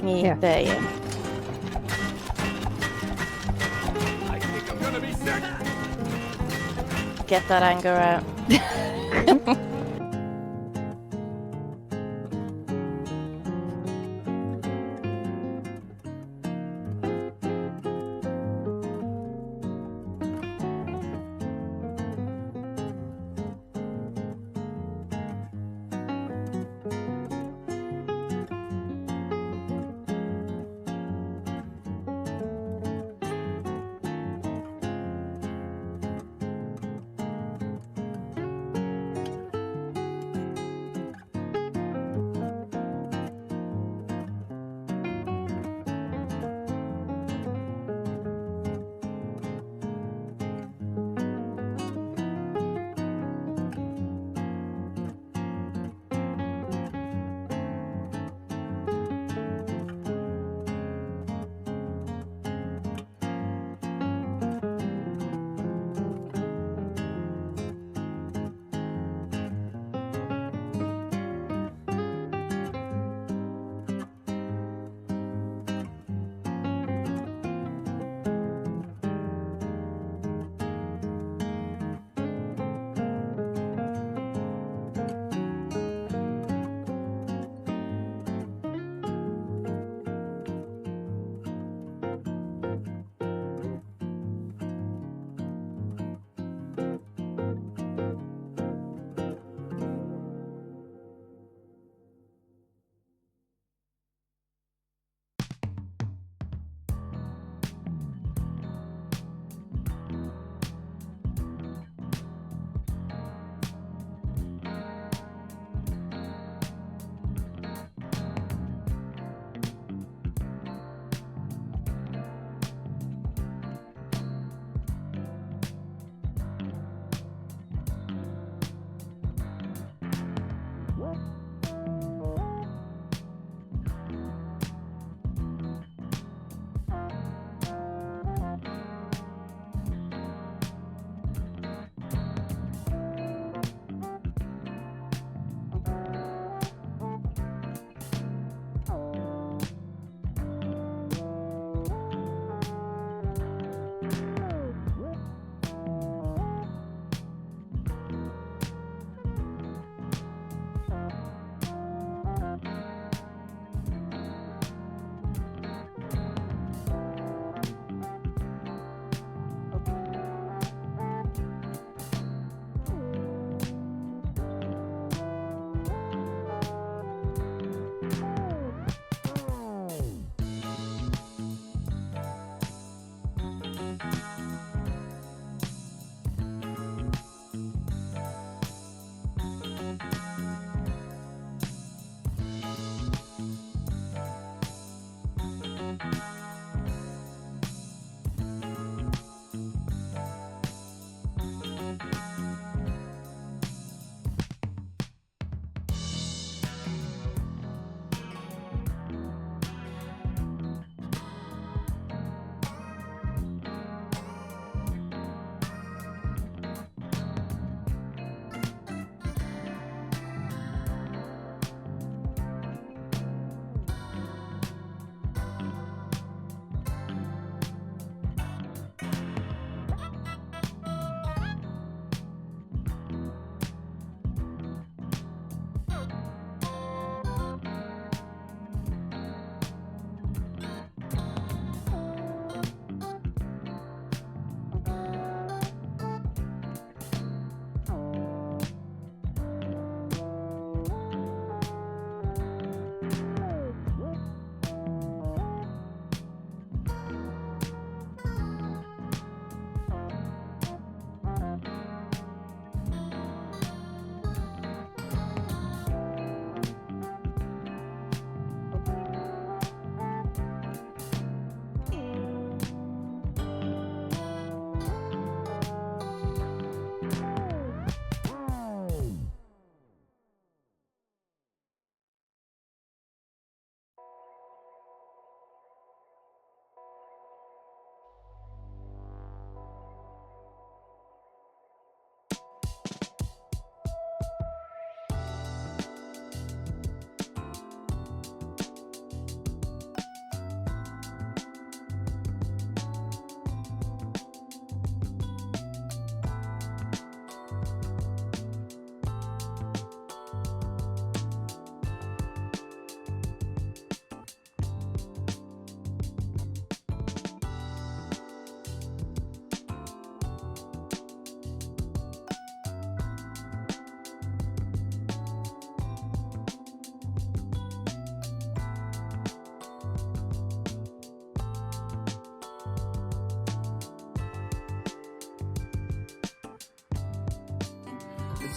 Yeah. There you go. I think I'm gonna be sick. Get that anger out.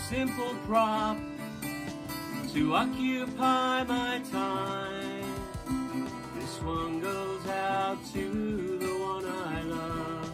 simple prop to occupy my time. This one goes out to the one I love.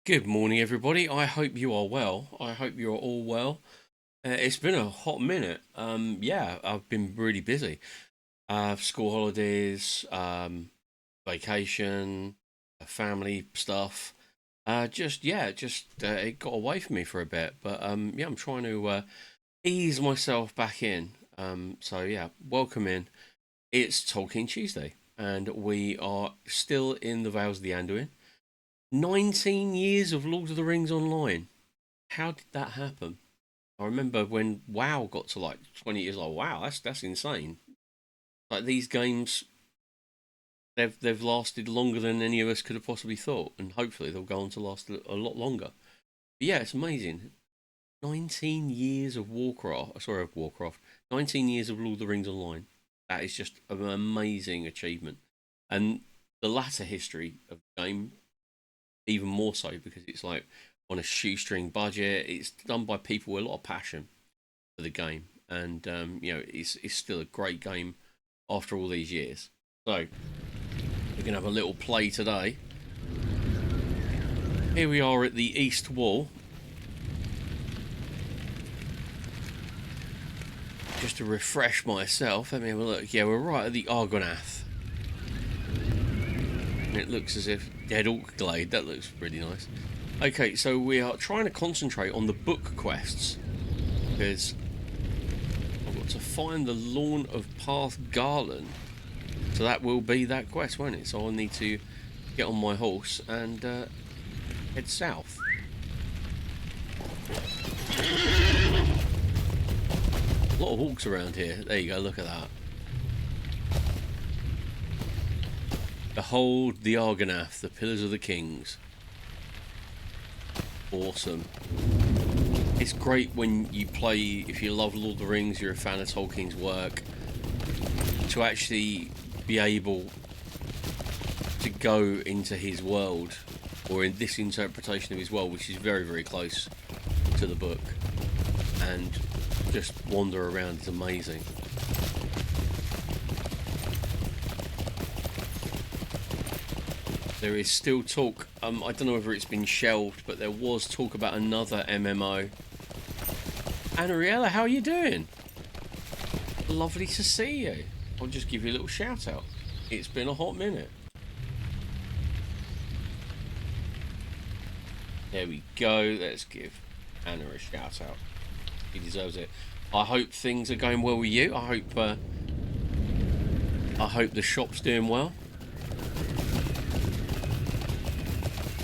Good morning, everybody. I hope you are well. I hope you're all well. It's been a hot minute. Yeah, I've been really busy. School holidays, vacation, family stuff. It got away from me for a bit. But yeah, I'm trying to ease myself back in. So yeah, welcome in. It's Talking Tuesday, and we are still in the Vales of the Anduin. 19 years of Lord of the Rings Online. How did that happen? I remember when WoW got to like 20 years old. Wow, that's insane. Like these games, they've lasted longer than any of us could have possibly thought, and hopefully they'll go on to last a lot longer. But yeah, it's amazing. 19 years of Warcraft. 19 years of Lord of the Rings Online. That is just an amazing achievement. And the latter history of the game, even more so, because it's like on a shoestring budget. It's done by people with a lot of passion for the game, and it's still a great game after all these years. So we're gonna have a little play today. Here we are at the east wall. Just to refresh myself, let me have a look. Yeah, we're right at the Argonath. It looks as if Dead Orc Glade. That looks pretty nice. Okay, so we are trying to concentrate on the book quests, because I've got to find the Lawn of Parth Galen. So that will be that quest, won't it? So I'll need to get on my horse and head south. A lot of orcs around here. There you go, look at that. Behold the Argonath, the Pillars of the Kings. Awesome. It's great when you play, if you love Lord of the Rings, you're a fan of Tolkien's work, to actually be able to go into his world, or in this interpretation of his world, which is very, very close to the book, and just wander around. It's amazing. There is still talk, I don't know whether it's been shelved, but there was talk about another MMO. Anariella, how are you doing? Lovely to see you. I'll just give you a little shout out. It's been a hot minute. There we go. Let's give Anna a shout out. She deserves it. I hope things are going well with you. I hope the shop's doing well.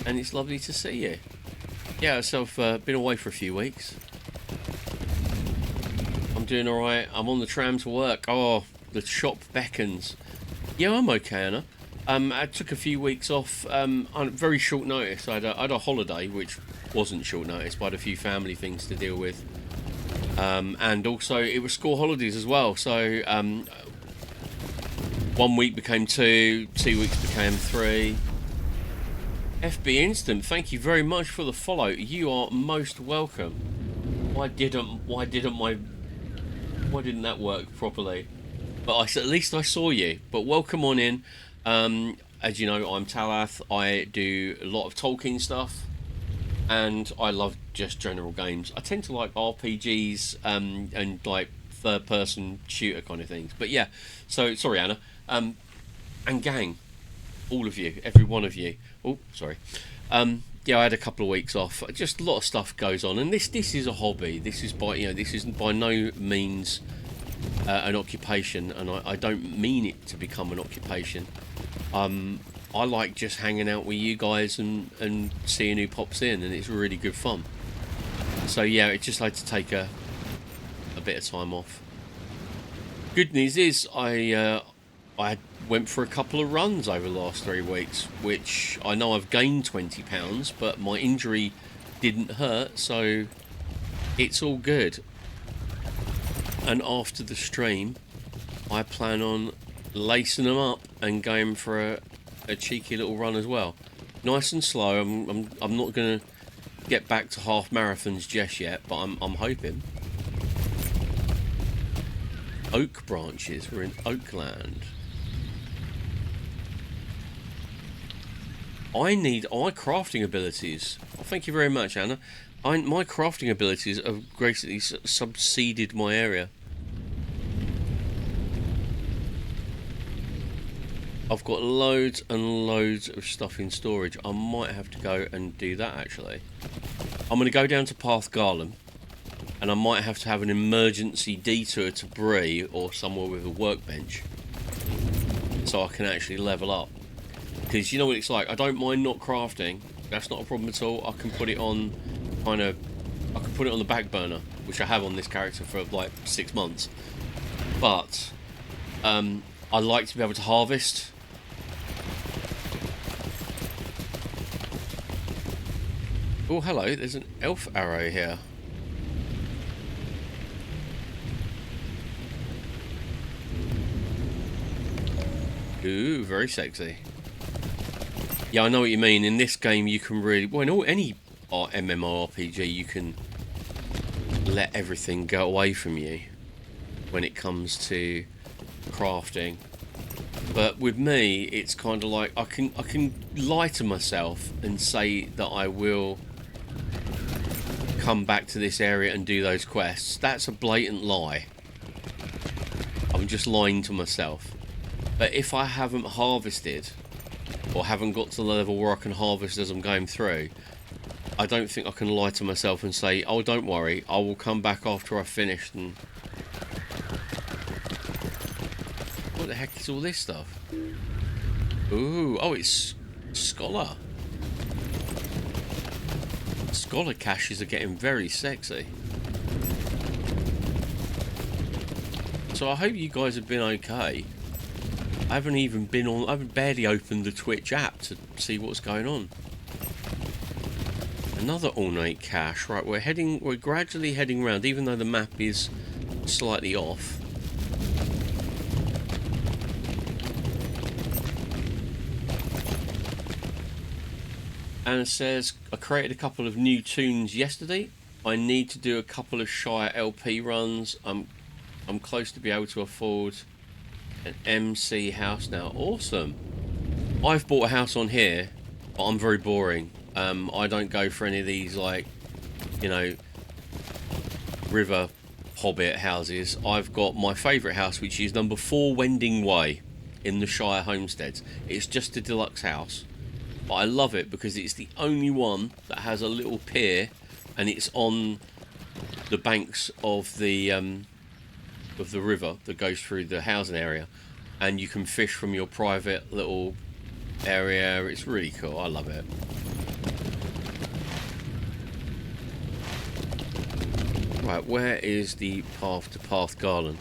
And it's lovely to see you. Yeah, so I've been away for a few weeks. I'm doing alright. I'm on the tram to work. Oh, the shop beckons. Yeah, I'm okay, Anna. I took a few weeks off on very short notice. I had a holiday, which wasn't short notice, but I had a few family things to deal with. And also, it was school holidays as well. So 1 week became 2 weeks became 3. FB Instant, thank you very much for the follow. You are most welcome. Why didn't that work properly? But at least I saw you. But welcome on in. As you know, I'm Talath. I do a lot of Tolkien stuff. and I love just general games. I tend to like RPGs and like third-person shooter kind of things. But yeah, so sorry, Anna, and gang, all of you, every one of you. Oh, sorry. Yeah, I had a couple of weeks off. Just a lot of stuff goes on, and this is a hobby. This is by no means an occupation, and I don't mean it to become an occupation. I like just hanging out with you guys and seeing who pops in, and it's really good fun. So yeah, it just had to take a bit of time off. Good news is I went for a couple of runs over the last 3 weeks, which I know I've gained 20 pounds, but my injury didn't hurt, so it's all good. And after the stream, I plan on lacing them up and going for a cheeky little run as well. Nice and slow. I'm not gonna get back to half marathons just yet, but I'm hoping. Oak branches. We're in Oakland. I need my crafting abilities. Well, thank you very much, Anna. My crafting abilities have greatly subsided my area. I've got loads and loads of stuff in storage. I might have to go and do that, actually. I'm going to go down to Parth, Galen, and I might have to have an emergency detour to Bree or somewhere with a workbench so I can actually level up. Because you know what it's like, I don't mind not crafting. That's not a problem at all. I can put it on I can put it on the back burner, which I have on this character for like 6 months. But I like to be able to harvest. Oh, hello, there's an elf arrow here. Ooh, very sexy. Yeah, I know what you mean. In this game, you can really... Well, in any MMORPG, you can let everything go away from you when it comes to crafting. But with me, it's kind of like I can lie to myself and say that I will come back to this area and do those quests. That's a blatant lie. I'm just lying to myself. But if I haven't harvested, or haven't got to the level where I can harvest as I'm going through, I don't think I can lie to myself and say, oh, don't worry, I will come back after I've finished. And what the heck is all this stuff? Ooh, oh, it's Scholar. Scholar caches are getting very sexy. So I hope you guys have been okay. I haven't barely opened the Twitch app to see what's going on. Another ornate cache. Right, we're gradually heading round, even though the map is slightly off. And it says, I created a couple of new tunes yesterday. I need to do a couple of Shire LP runs. I'm close to be able to afford an MC house now. Awesome. I've bought a house on here, but I'm very boring. I don't go for any of these, like, you know, river hobbit houses. I've got my favourite house, which is number 4 Wending Way in the Shire Homesteads. It's just a deluxe house, but I love it because it's the only one that has a little pier, and it's on the banks of the river that goes through the housing area, and you can fish from your private little area. It's really cool. I love it. Right, where is the path to Parth Garden?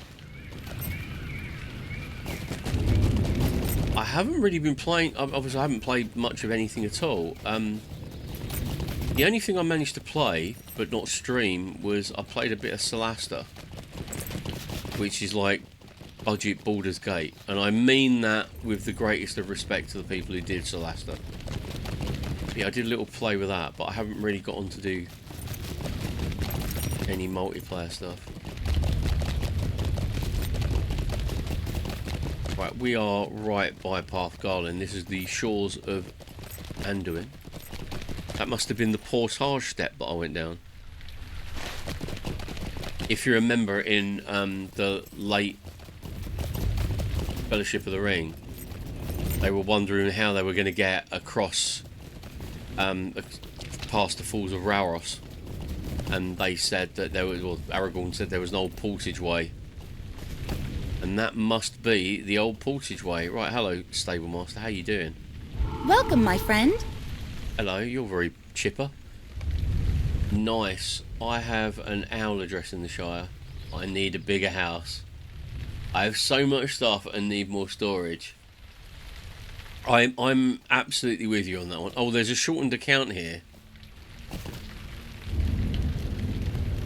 I haven't really been playing. Obviously, I haven't played much of anything at all. The only thing I managed to play but not stream was I played a bit of Solasta, which is like budget Baldur's Gate, and I mean that with the greatest of respect to the people who did Solasta. Yeah, I did a little play with that, but I haven't really got on to do any multiplayer stuff. Right, we are right by Parth Garland. This is the shores of Anduin. That must have been the portage step that I went down. If you remember in the late Fellowship of the Ring, they were wondering how they were going to get across past the Falls of Rauros, and they said that there was, or Aragorn said there was an old portage way, and that must be the old portage way. Right, hello, stable master. How you doing? Welcome, my friend. Hello, you're very chipper. Nice. I have an owl address in the Shire. I need a bigger house. I have so much stuff and need more storage. I'm absolutely with you on that one. Oh, there's a shortened account here.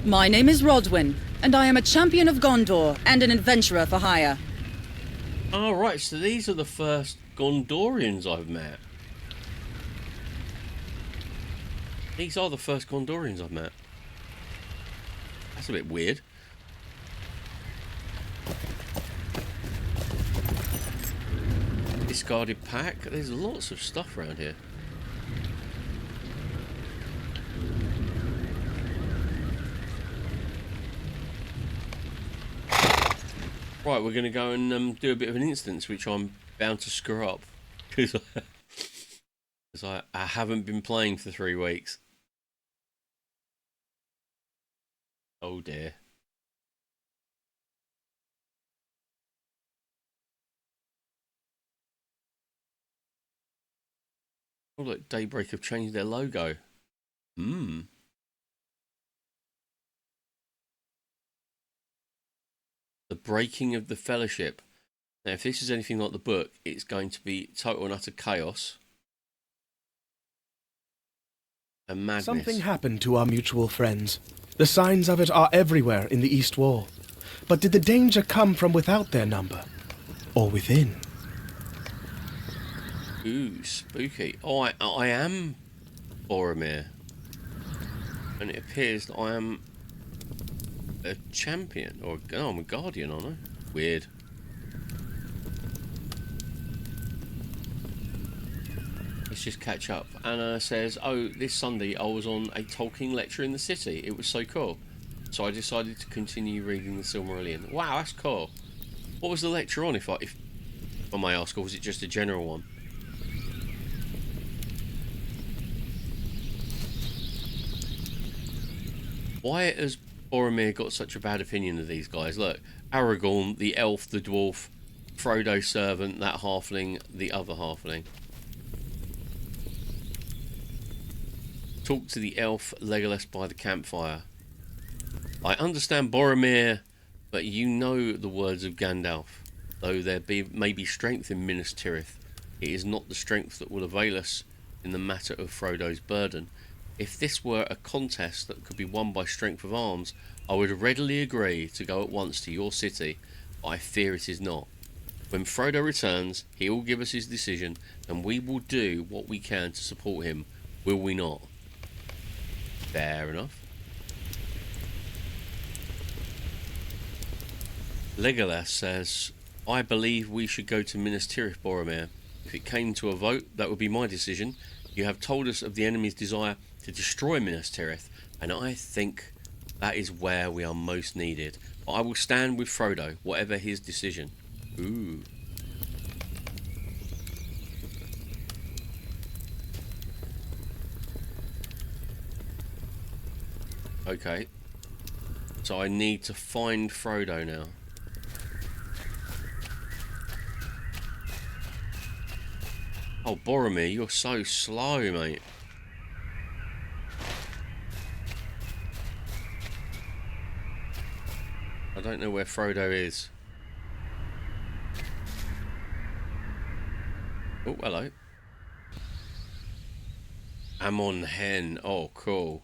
My name is Rodwin, and I am a champion of Gondor and an adventurer for hire. Oh, right, so these are the first Gondorians I've met. These are the first Gondorians I've met. That's a bit weird. Discarded pack. There's lots of stuff around here. Right, we're going to go and do a bit of an instance, which I'm bound to screw up. Because I haven't been playing for 3 weeks. Oh dear. Oh look, Daybreak have changed their logo. The breaking of the Fellowship. Now if this is anything like the book, it's going to be total and utter chaos. And madness. Something happened to our mutual friends. The signs of it are everywhere in the East Wall. But did the danger come from without their number? Or within? Ooh, spooky. Oh, I am Boromir. And it appears that I am a champion. Or, oh, I'm a guardian, aren't I? Weird. Let's just catch up. Anna says, oh, this Sunday I was on a Tolkien lecture in the city. It was so cool. So I decided to continue reading the Silmarillion. Wow, that's cool. What was the lecture on, if I may ask, or was it just a general one? Why has Boromir got such a bad opinion of these guys? Look, Aragorn, the elf, the dwarf, Frodo's servant, that halfling, the other halfling. Talk to the elf Legolas by the campfire. I understand Boromir, but you know the words of Gandalf. Though there may be strength in Minas Tirith, it is not the strength that will avail us in the matter of Frodo's burden. If this were a contest that could be won by strength of arms, I would readily agree to go at once to your city, but I fear it is not. When Frodo returns, he will give us his decision, and we will do what we can to support him, will we not? Fair enough. Legolas says, I believe we should go to Minas Tirith, Boromir. If it came to a vote, that would be my decision. You have told us of the enemy's desire to destroy Minas Tirith, and I think that is where we are most needed. But I will stand with Frodo, whatever his decision. Ooh. Okay. So I need to find Frodo now. Oh, Boromir, you're so slow, mate. I don't know where Frodo is. Oh, hello. Amon Hen. Oh, cool.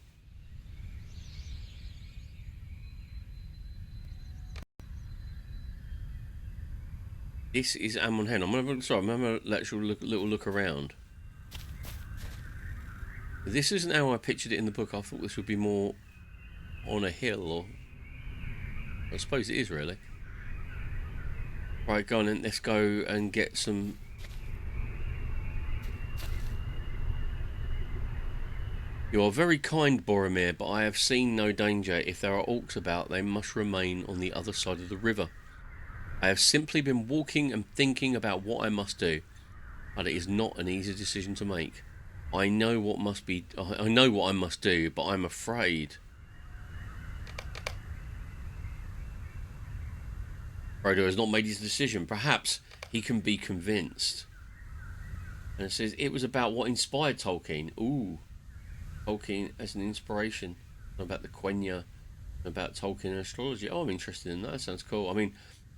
This is Amon Hen. I'm gonna let you little look around. This isn't how I pictured it in the book. I thought this would be more on a hill, or I suppose it is really. Right, go on then. Let's go and get some. You are very kind, Boromir, but I have seen no danger. If there are orcs about, they must remain on the other side of the river. I have simply been walking and thinking about what I must do, but it is not an easy decision to make. I know what I must do, but I'm afraid. Frodo has not made his decision. Perhaps he can be convinced. And it says it was about what inspired Tolkien. Ooh, Tolkien as an inspiration. About the Quenya, about Tolkien and astrology. Oh, I'm interested in that. That sounds cool. I mean,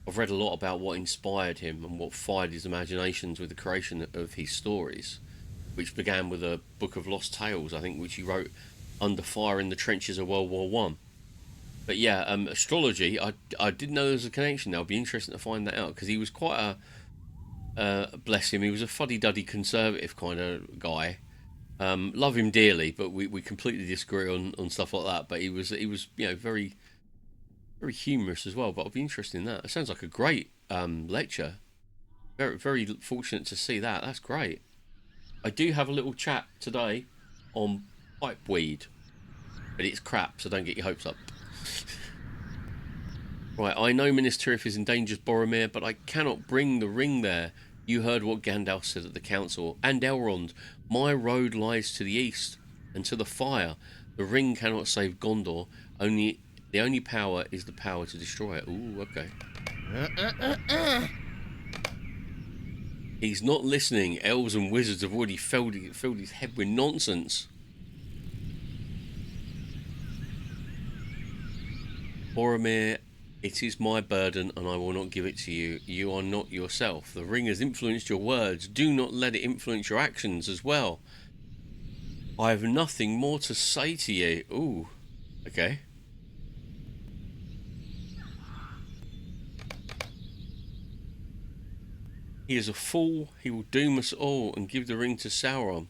I've read a lot about what inspired him and what fired his imaginations with the creation of his stories, which began with a book of lost tales, I think, which he wrote under fire in the trenches of World War One. But yeah, astrology, I didn't know there was a connection there. It'll be interesting to find that out, because he was quite bless him, he was a fuddy-duddy conservative kind of guy. Love him dearly, but we completely disagree on stuff like that. But he was very, very humorous as well. But I'll be interested in that. It sounds like a great lecture. Very, very fortunate to see that. That's great. I do have a little chat today on pipeweed, but it's crap, so don't get your hopes up. Right, I know Minas Tirith is in danger, Boromir, but I cannot bring the ring there. You heard what Gandalf said at the council, and Elrond. My road lies to the east, and to the fire. The ring cannot save Gondor. The only power is the power to destroy it. Ooh, okay. He's not listening. Elves and wizards have already filled his head with nonsense. Boromir, it is my burden, and I will not give it to you. You are not yourself. The ring has influenced your words. Do not let it influence your actions as well. I have nothing more to say to you. Ooh, okay. He is a fool. He will doom us all and give the ring to Sauron.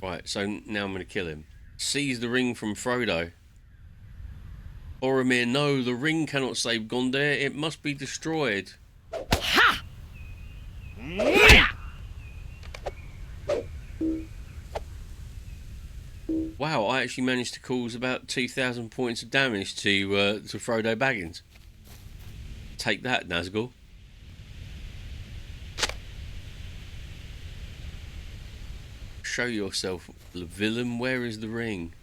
Right, so now I'm going to kill him. Seize the ring from Frodo. Boromir, no, the ring cannot save Gondor. It must be destroyed. Ha! Wow, I actually managed to cause about 2,000 points of damage to Frodo Baggins. Take that, Nazgul. Show yourself, villain. Where is the ring?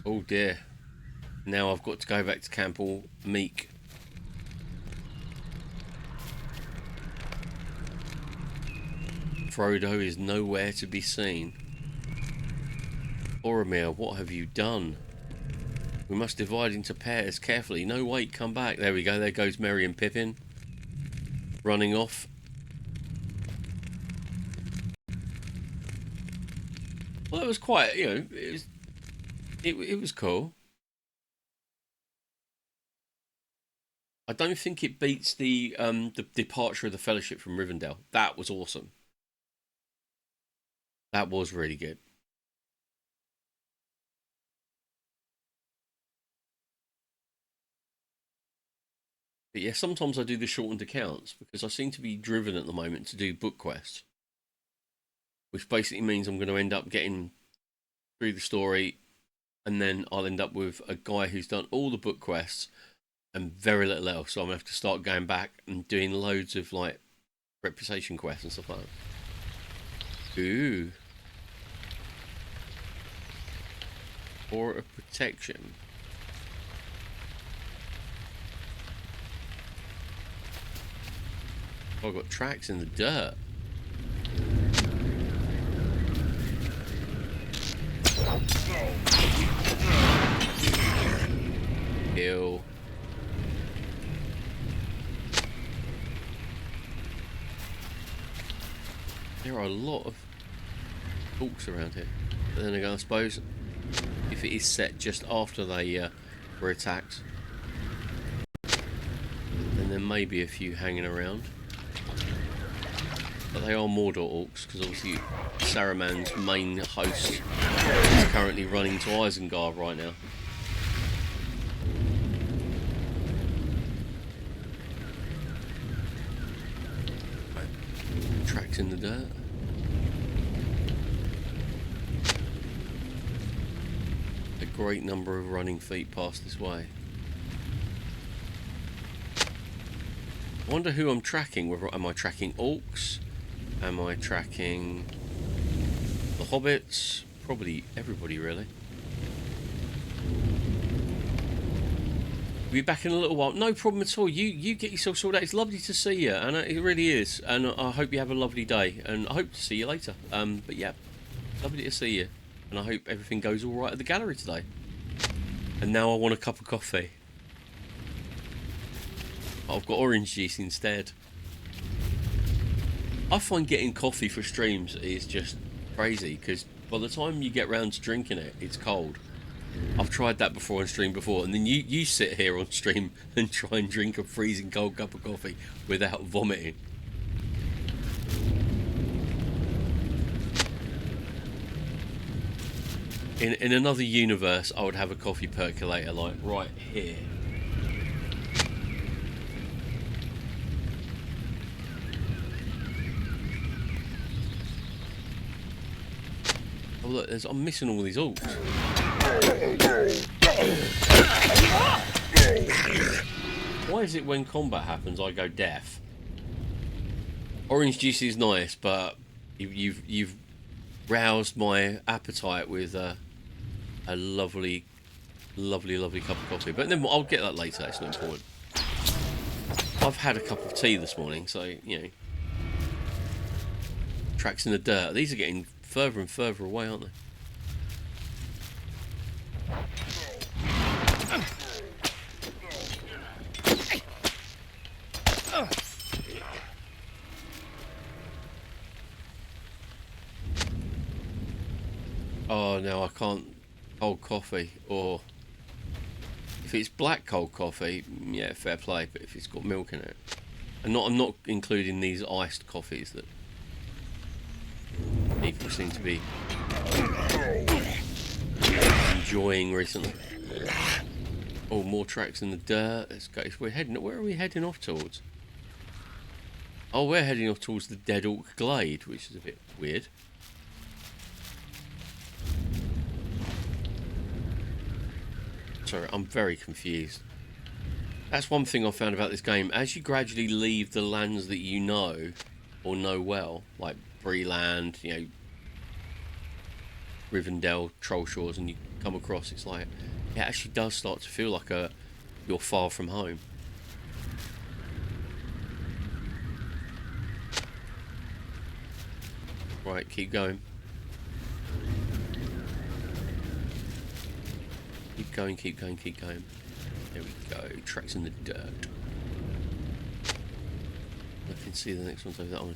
Oh dear. Now I've got to go back to camp all meek. Frodo is nowhere to be seen. Boromir, what have you done? We must divide into pairs carefully. No, wait, come back. There we go. There goes Merry and Pippin. Running off. Well, that was quite, it was cool. I don't think it beats the departure of the Fellowship from Rivendell. That was awesome. That was really good. But yeah, sometimes I do the shortened accounts because I seem to be driven at the moment to do book quests, which basically means I'm going to end up getting through the story, and then I'll end up with a guy who's done all the book quests and very little else. So I'm going to have to start going back and doing loads of like reputation quests and stuff like that. Ooh. Aura of protection. Oh, I've got tracks in the dirt. Kill. There are a lot of orcs around here. But then again, I suppose if it is set just after they were attacked, then there may be a few hanging around. But they are Mordor orcs, because obviously Saruman's main host is currently running to Isengard right now. Tracks in the dirt. A great number of running feet past this way. I wonder who I'm tracking. Am I tracking orcs? Am I tracking the hobbits? Probably everybody, really. Be back in a little while. No problem at all. You get yourself sorted out. It's lovely to see you, and it really is. And I hope you have a lovely day, and I hope to see you later. But yeah, lovely to see you, and I hope everything goes all right at the gallery today. And now I want a cup of coffee. I've got orange juice instead. I find getting coffee for streams is just crazy, because by the time you get round to drinking it, it's cold. I've tried that before on stream before, and then you sit here on stream and try and drink a freezing cold cup of coffee without vomiting. In another universe, I would have a coffee percolator like right here. Oh look, I'm missing all these orcs. Why is it when combat happens I go deaf? Orange juice is nice, but you've roused my appetite with a lovely cup of coffee. But then I'll get that later. It's not important. I've had a cup of tea this morning, so you know. Tracks in the dirt. These are getting further and further away, aren't they? Oh no, I can't cold coffee, or if it's black cold coffee, yeah, fair play. But if it's got milk in it, and I'm not including these iced coffees that people seem to be enjoying recently. Oh, more tracks in the dirt. Let's go. Where are we heading off towards? Oh, we're heading off towards the Dead Orc Glade, which is a bit weird. Sorry, I'm very confused. That's one thing I found about this game. As you gradually leave the lands that you know, or know well, like Breeland, you know, Rivendell, Trollshores, and you come across, it's like, it actually does start to feel like you're far from home. Right, keep going. Keep going, keep going, keep going. There we go. Tracks in the dirt. I can see the next one's over that one.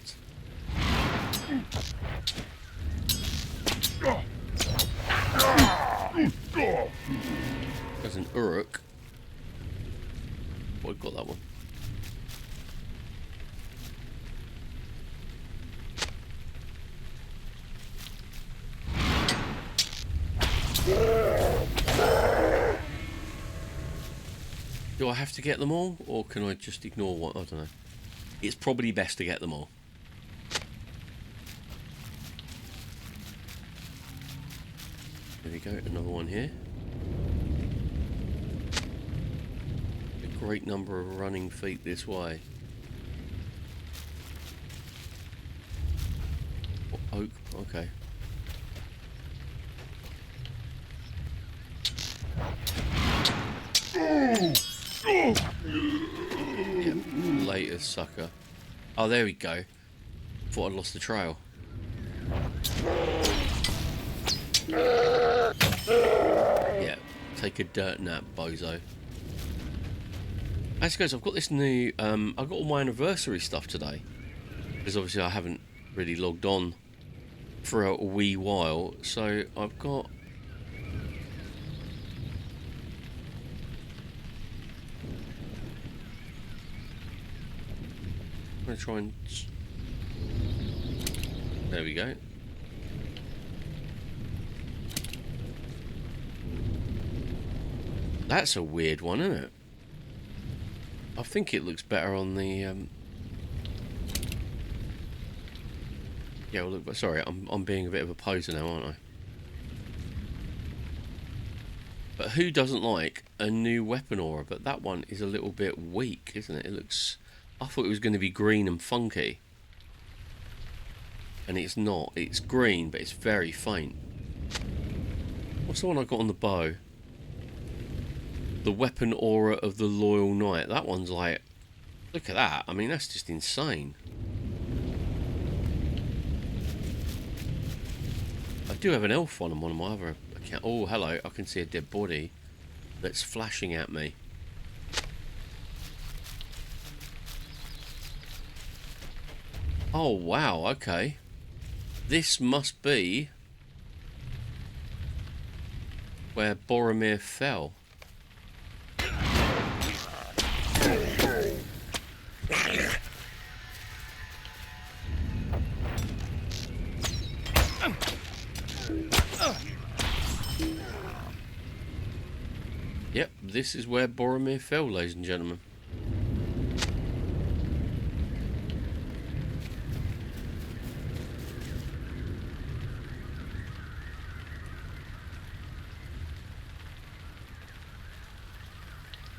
There's an Uruk. Oh, I got that one. Do I have to get them all, or can I just ignore one? I don't know. It's probably best to get them all. There we go, another one here. A great number of running feet this way. Oh, oak, okay. Yep, later, sucker. Oh, there we go. Thought I'd lost the trail. Yeah, take a dirt nap, bozo. As guys, I've got this new, I've got all my anniversary stuff today. Because obviously I haven't really logged on for a wee while. So I've got... I'm going to try and There we go. That's a weird one, isn't it? I think it looks better on the... Yeah, well, look, sorry, I'm being a bit of a poser now, aren't I? But who doesn't like a new weapon aura? But that one is a little bit weak, isn't it? It looks... I thought it was going to be green and funky. And it's not. It's green, but it's very faint. What's the one I got on the bow? The weapon aura of the loyal knight. That one's like... Look at that. I mean, that's just insane. I do have an elf one on one of my other accounts. Oh, hello. I can see a dead body that's flashing at me. Oh, wow. Okay. This must be where Boromir fell. Yep, this is where Boromir fell, ladies and gentlemen.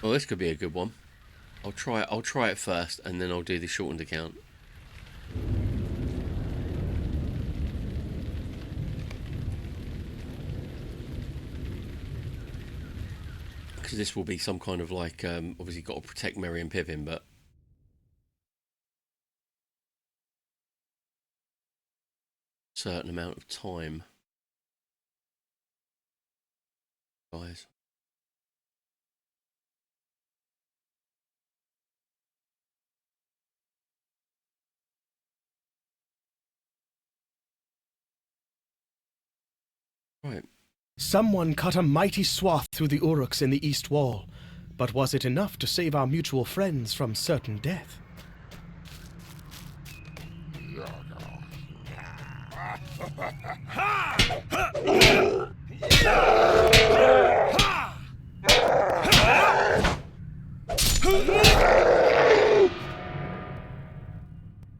Well, this could be a good one. I'll try it first, and then I'll do the shortened account. Because this will be some kind of like, obviously got to protect Merry and Pippin, but certain amount of time, guys. Right. Someone cut a mighty swath through the Uruks in the east wall, but was it enough to save our mutual friends from certain death?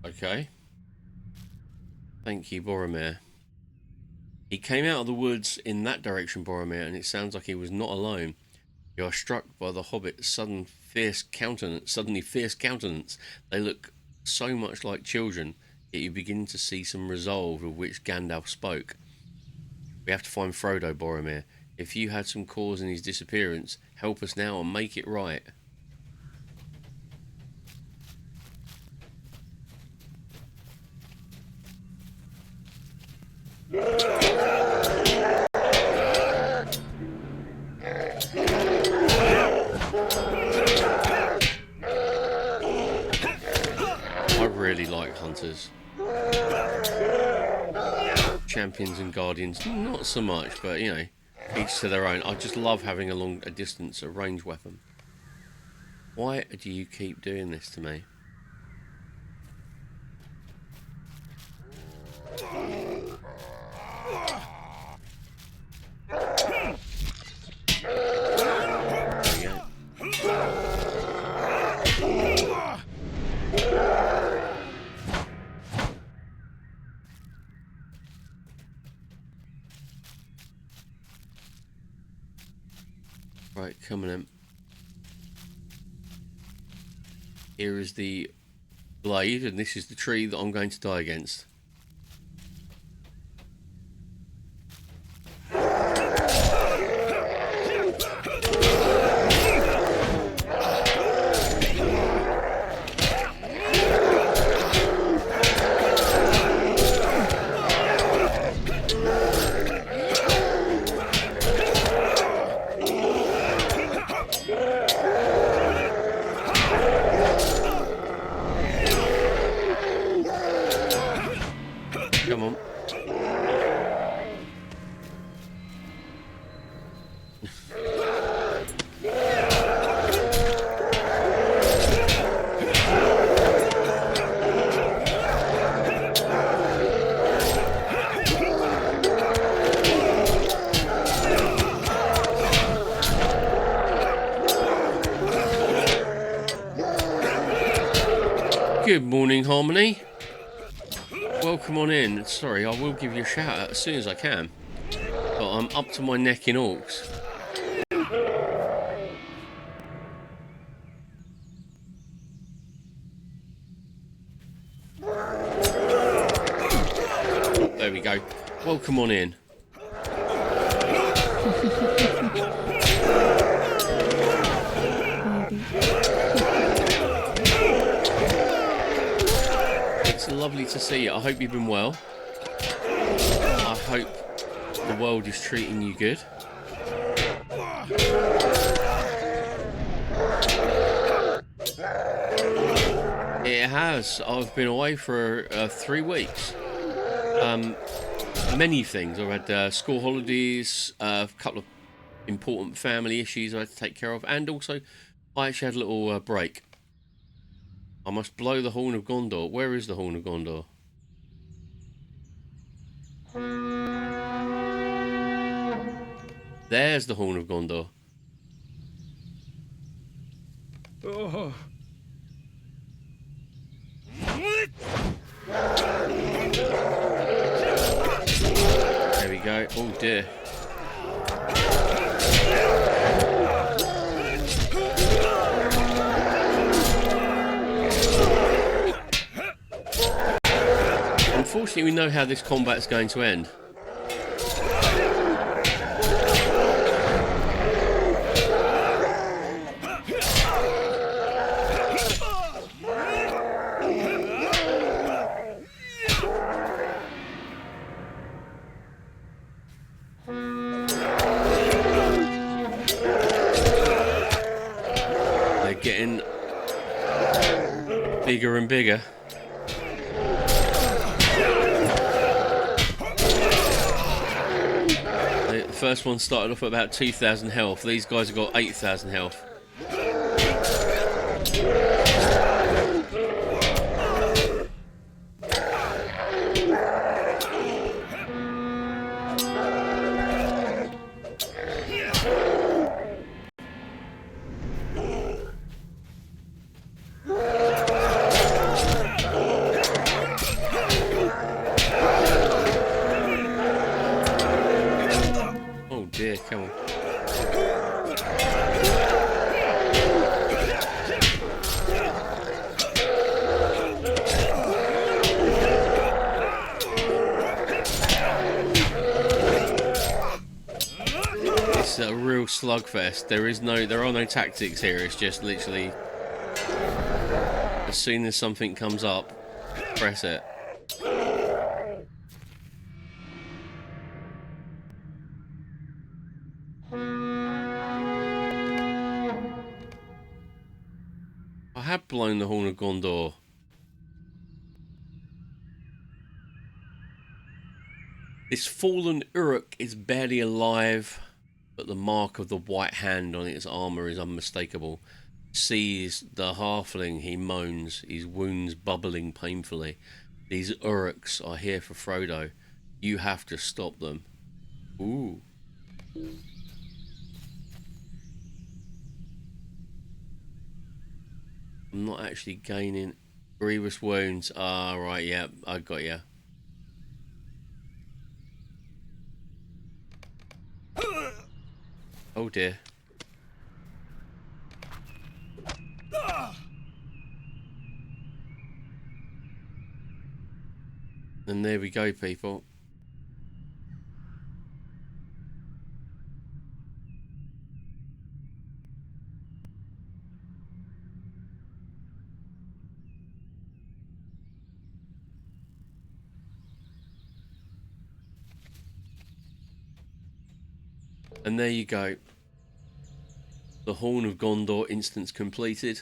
Okay. Thank you, Boromir. He came out of the woods in that direction, Boromir, and it sounds like he was not alone. You are struck by the hobbit's suddenly fierce countenance. They look so much like children, yet you begin to see some resolve of which Gandalf spoke. We have to find Frodo, Boromir. If you had some cause in his disappearance, help us now and make it right. I really like hunters. Champions and guardians, not so much, but you know, each to their own. I just love having a distance, a range weapon. Why do you keep doing this to me? Right, coming in. Here is the blade, and this is the tree that I'm going to die against. Good morning, Harmony. Welcome on in. Sorry, I will give you a shout out as soon as I can. But I'm up to my neck in orcs. There we go. Welcome on in. It's lovely to see you. I hope you've been well. I hope the world is treating you good. It has. I've been away for 3 weeks. Many things. I've had school holidays, a couple of important family issues I had to take care of, and also I actually had a little break. I must blow the horn of Gondor. Where is the horn of Gondor? There's the horn of Gondor. Oh. There we go. Oh dear. Unfortunately, we know how this combat's going to end. They're getting bigger and bigger. The first one started off at about 2,000 health. These guys have got 8,000 health. Oh dear, come on. It's a real slugfest. There are no tactics here. It's just literally as soon as something comes up, press it. I have blown the horn of Gondor. This fallen Uruk is barely alive, but the mark of the white hand on its armour is unmistakable. Sees the halfling, he moans, his wounds bubbling painfully. These Uruks are here for Frodo. You have to stop them. Ooh. I'm not actually gaining grievous wounds. Ah, right, yeah, I got you. Oh dear. And there we go, people. And there you go. The Horn of Gondor instance completed.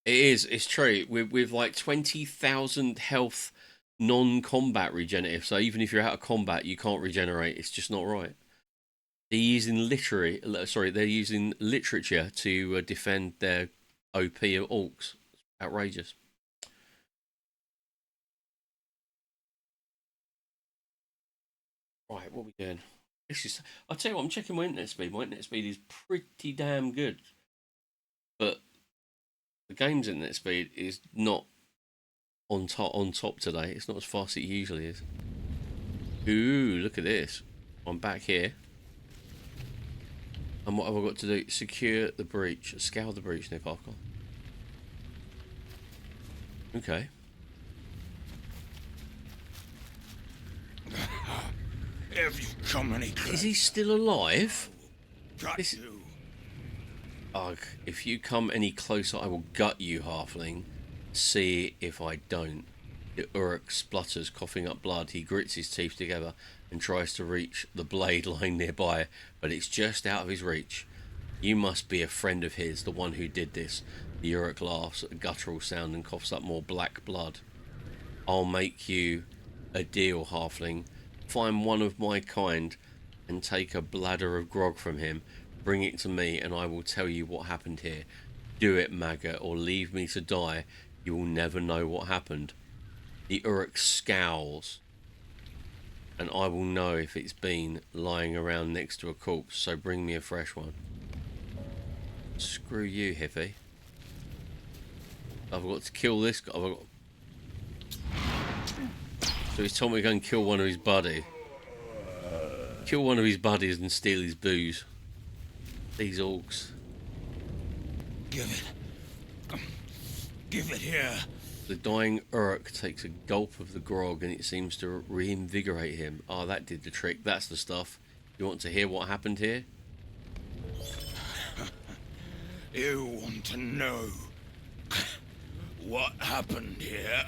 It is, it's true. With like 20,000 health non-combat regenerative, so even if you're out of combat, you can't regenerate. It's just not right. They're using they're using literature to defend their OP of orcs. Outrageous. Right, what are we doing? This is. I'll tell you what. I'm checking my internet speed. My internet speed is pretty damn good, but the game's internet speed is not on top today. It's not as fast as it usually is. Ooh, look at this. I'm back here. And what have I got to do? Secure the breach. Scour the breach, Nick Parker. Okay. Have you come any closer? Is he still alive? Got This- you. Ugh, if you come any closer, I will gut you, halfling. See if I don't. The Uruk splutters, coughing up blood. He grits his teeth together and tries to reach the blade lying nearby, but it's just out of his reach. You must be a friend of his, the one who did this. The Uruk laughs at a guttural sound and coughs up more black blood. I'll make you a deal, halfling. Find one of my kind and take a bladder of grog from him. Bring it to me and I will tell you what happened here. Do it, maggot, or leave me to die. You will never know what happened. The Uruk scowls, and I will know if it's been lying around next to a corpse, so bring me a fresh one. Screw you, hippie. I've got to kill this guy. So he's told me to go and kill one of his buddies. Kill one of his buddies and steal his booze. These orcs. Give it here. The dying Uruk takes a gulp of the grog and it seems to reinvigorate him. Ah, that did the trick. That's the stuff. You want to hear what happened here? You want to know what happened here?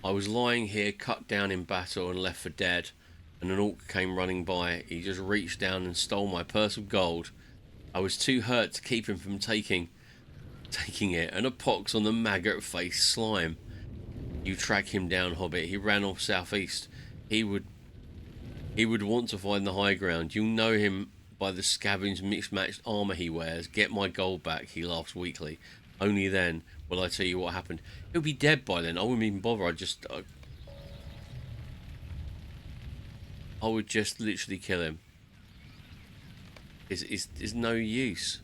I was lying here, cut down in battle and left for dead, and an orc came running by. He just reached down and stole my purse of gold. I was too hurt to keep him from taking it, and a pox on the maggot-faced slime. You track him down, Hobbit. He ran off southeast. He would want to find the high ground. You'll know him by the scavenged mixed-matched armour he wears. Get my gold back, he laughs weakly. Only then will I tell you what happened. He'll be dead by then. I wouldn't even bother. I would just literally kill him. Is no use.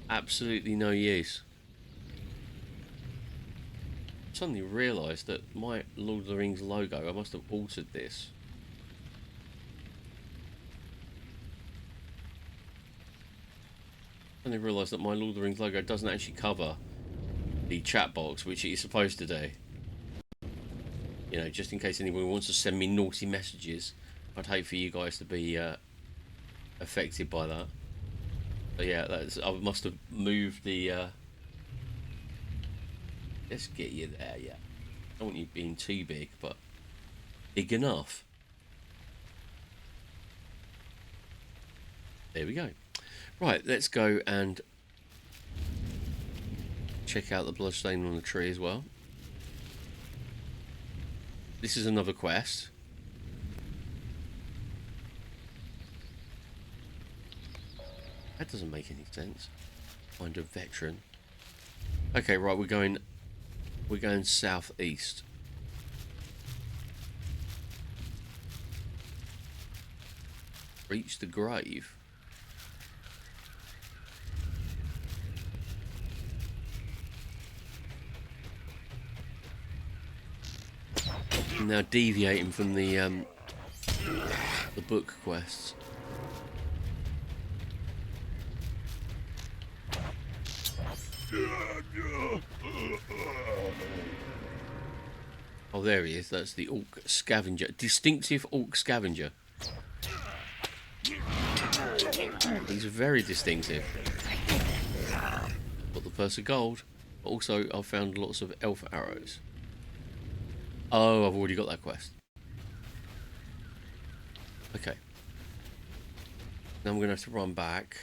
Absolutely no use. I suddenly realised that my Lord of the Rings logo, I must have altered this. I suddenly realised that my Lord of the Rings logo doesn't actually cover the chat box, which it is supposed to do. You know, just in case anyone wants to send me naughty messages. I'd hate for you guys to be affected by that. But yeah, I must have moved the... Let's get you there, yeah. I don't want you being too big, but big enough. There we go. Right, let's go and check out the bloodstain on the tree as well. This is another quest. That doesn't make any sense. Find a veteran. Okay, right, we're going southeast. Reach the grave. I'm now deviating from the book quests. Oh, there he is. That's the orc scavenger. Distinctive orc scavenger. He's very distinctive. Got the purse of gold. But also, I've found lots of elf arrows. Oh, I've already got that quest. Okay. Now I'm going to have to run back.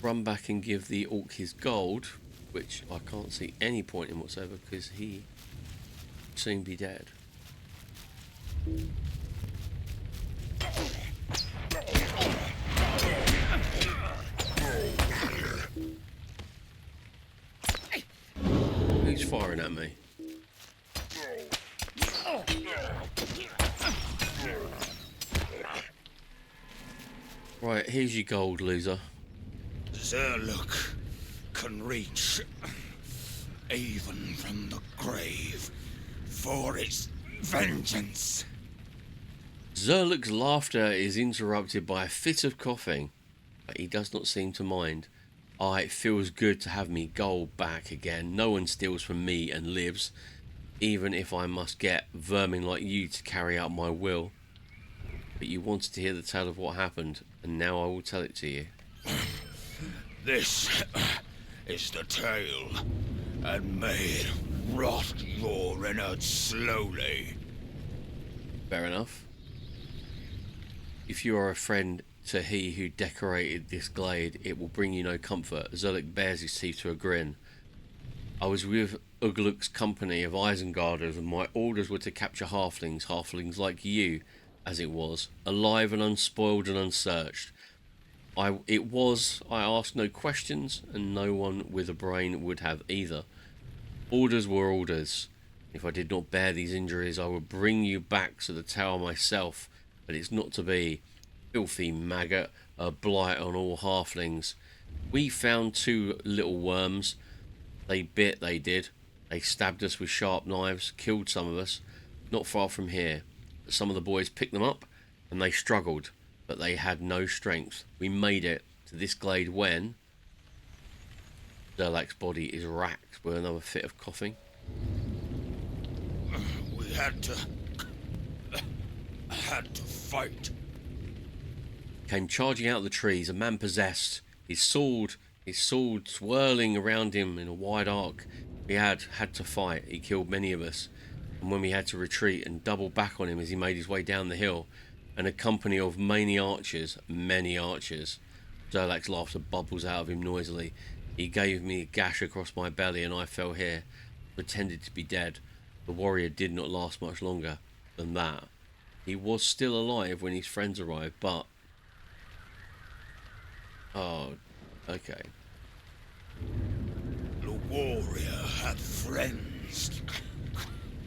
Run back and give the orc his gold, which I can't see any point in whatsoever because he will soon be dead. Right, here's your gold, loser. Zerluk can reach even from the grave for its vengeance. Zerluk's laughter is interrupted by a fit of coughing, but he does not seem to mind. Ah, it feels good to have me gold back again. No one steals from me and lives, even if I must get vermin like you to carry out my will. But you wanted to hear the tale of what happened, and now I will tell it to you. This is the tale, and may it rot your innards slowly. Fair enough. If you are a friend to he who decorated this glade, it will bring you no comfort. Zerluk bares his teeth to a grin. I was with Ugluk's company of Isengarders, and my orders were to capture halflings like you, as it was, alive and unspoiled and unsearched. I asked no questions, and no one with a brain would have either. Orders were orders. If I did not bear these injuries, I would bring you back to the tower myself, but it's not to be. Filthy maggot, a blight on all halflings. We found 2 little worms. They bit, they did. They stabbed us with sharp knives, killed some of us, not far from here. Some of the boys picked them up, and they struggled, but they had no strength. We made it to this glade when... Zerluk's body is racked with another fit of coughing. We had to fight. Came charging out of the trees, a man possessed, his sword swirling around him in a wide arc. We had to fight. He killed many of us, and when we had to retreat and double back on him as he made his way down the hill, and a company of many archers, Zerluk's laughter bubbles out of him noisily. He gave me a gash across my belly, and I fell here, pretended to be dead. The warrior did not last much longer than that. He was still alive when his friends arrived, but... Oh, okay. The warrior had friends.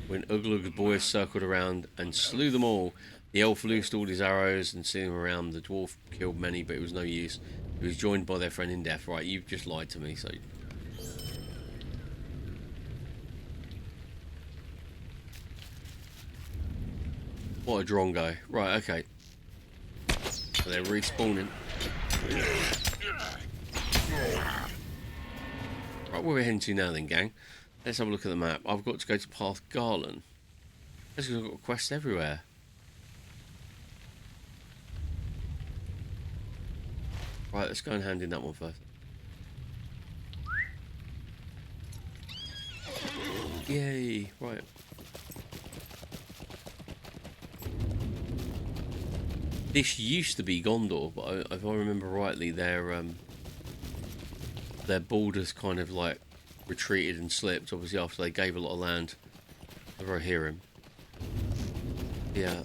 When Uglug's boys circled around and slew them all, the elf loosed all his arrows and sent them around. The dwarf killed many, but it was no use. He was joined by their friend in death. Right, you've just lied to me, so... What a drongo. Right, okay. So they're respawning. Right, where are we heading to now then, gang? Let's have a look at the map. I've got to go to Parth Galen. I've got quests everywhere. Right, let's go and hand in that one first. Yay! Right. This used to be Gondor, but if I remember rightly, their borders kind of like retreated and slipped. Obviously, after they gave a lot of land to Rohirrim. Yeah.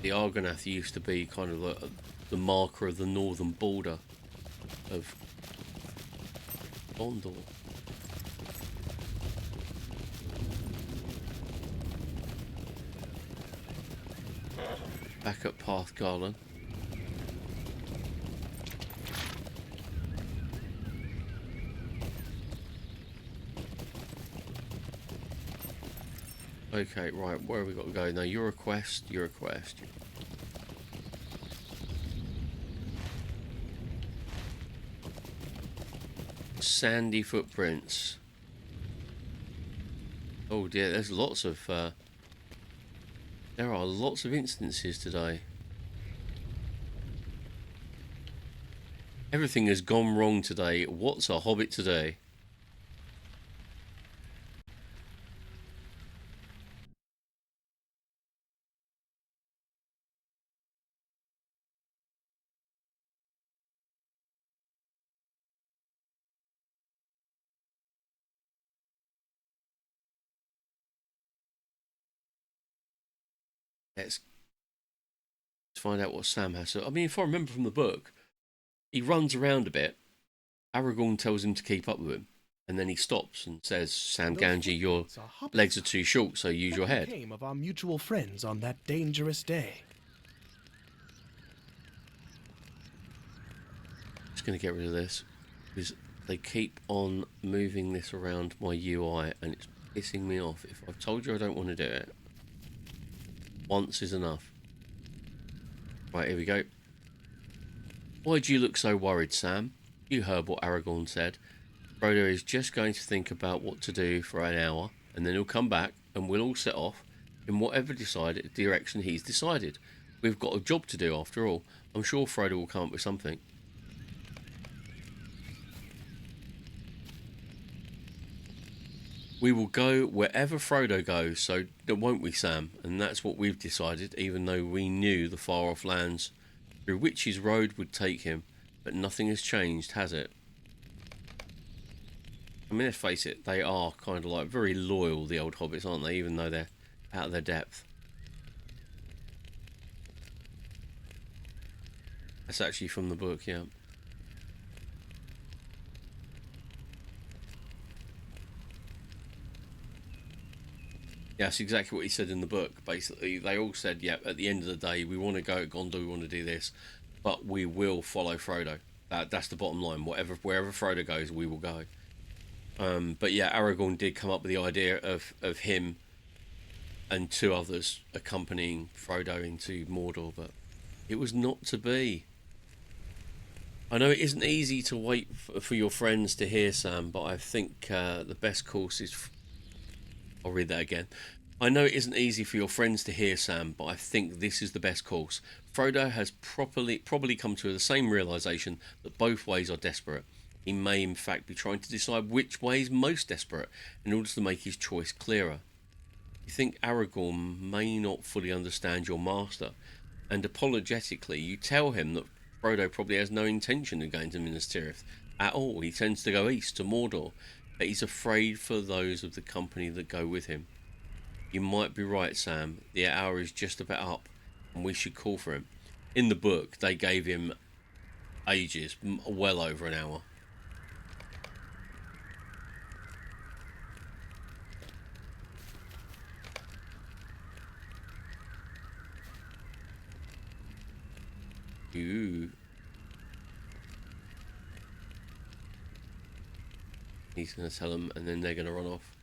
The Argonath used to be kind of the marker of the northern border of Gondor. Back at Parth Galen. Okay, right, where have we got to go? Now, you're a quest. Sandy footprints. Oh dear, there's lots of... there are lots of instances today. Everything has gone wrong today. What's a hobbit today? Let's find out what Sam has. So, I mean, if I remember from the book, he runs around a bit. Aragorn tells him to keep up with him. And then he stops and says, Sam Those Gamgee, your footprints are hopping. legs are too short, so use your What head. became of our mutual friends on that dangerous day? Just going to get rid of this because they keep on moving this around my UI and it's pissing me off. If I've told you I don't want to do it, once is enough. Right, here we go. Why do you look so worried, Sam? You heard what Aragorn said. Frodo is just going to think about what to do for an hour, and then he'll come back, and we'll all set off in whatever direction he's decided. We've got a job to do after all. I'm sure Frodo will come up with something. We will go wherever Frodo goes, so won't we, Sam? And that's what we've decided, even though we knew the far-off lands through which his road would take him. But nothing has changed, has it? I mean, let's face it, they are kind of like very loyal, the old hobbits, aren't they? Even though they're out of their depth. That's actually from the book, yeah. Yeah, that's exactly what he said in the book. Basically, they all said, yeah, at the end of the day, we want to go at Gondor, we want to do this, but we will follow Frodo. That's the bottom line. Wherever Frodo goes, we will go. But yeah, Aragorn did come up with the idea of him and two others accompanying Frodo into Mordor, but it was not to be. I know it isn't easy to wait for your friends to hear, Sam, but I think the best course is... I'll read that again. I know it isn't easy for your friends to hear, Sam, but I think this is the best course. Frodo has probably come to the same realization that both ways are desperate. He may in fact be trying to decide which way is most desperate in order to make his choice clearer. You think Aragorn may not fully understand your master, and apologetically you tell him that Frodo probably has no intention of going to Minas Tirith at all. He tends to go east to Mordor, but he's afraid for those of the company that go with him. You might be right, Sam. The hour is just about up, and we should call for him. In the book, they gave him ages, well over an hour. Ooh. He's going to tell them, and then they're going to run off.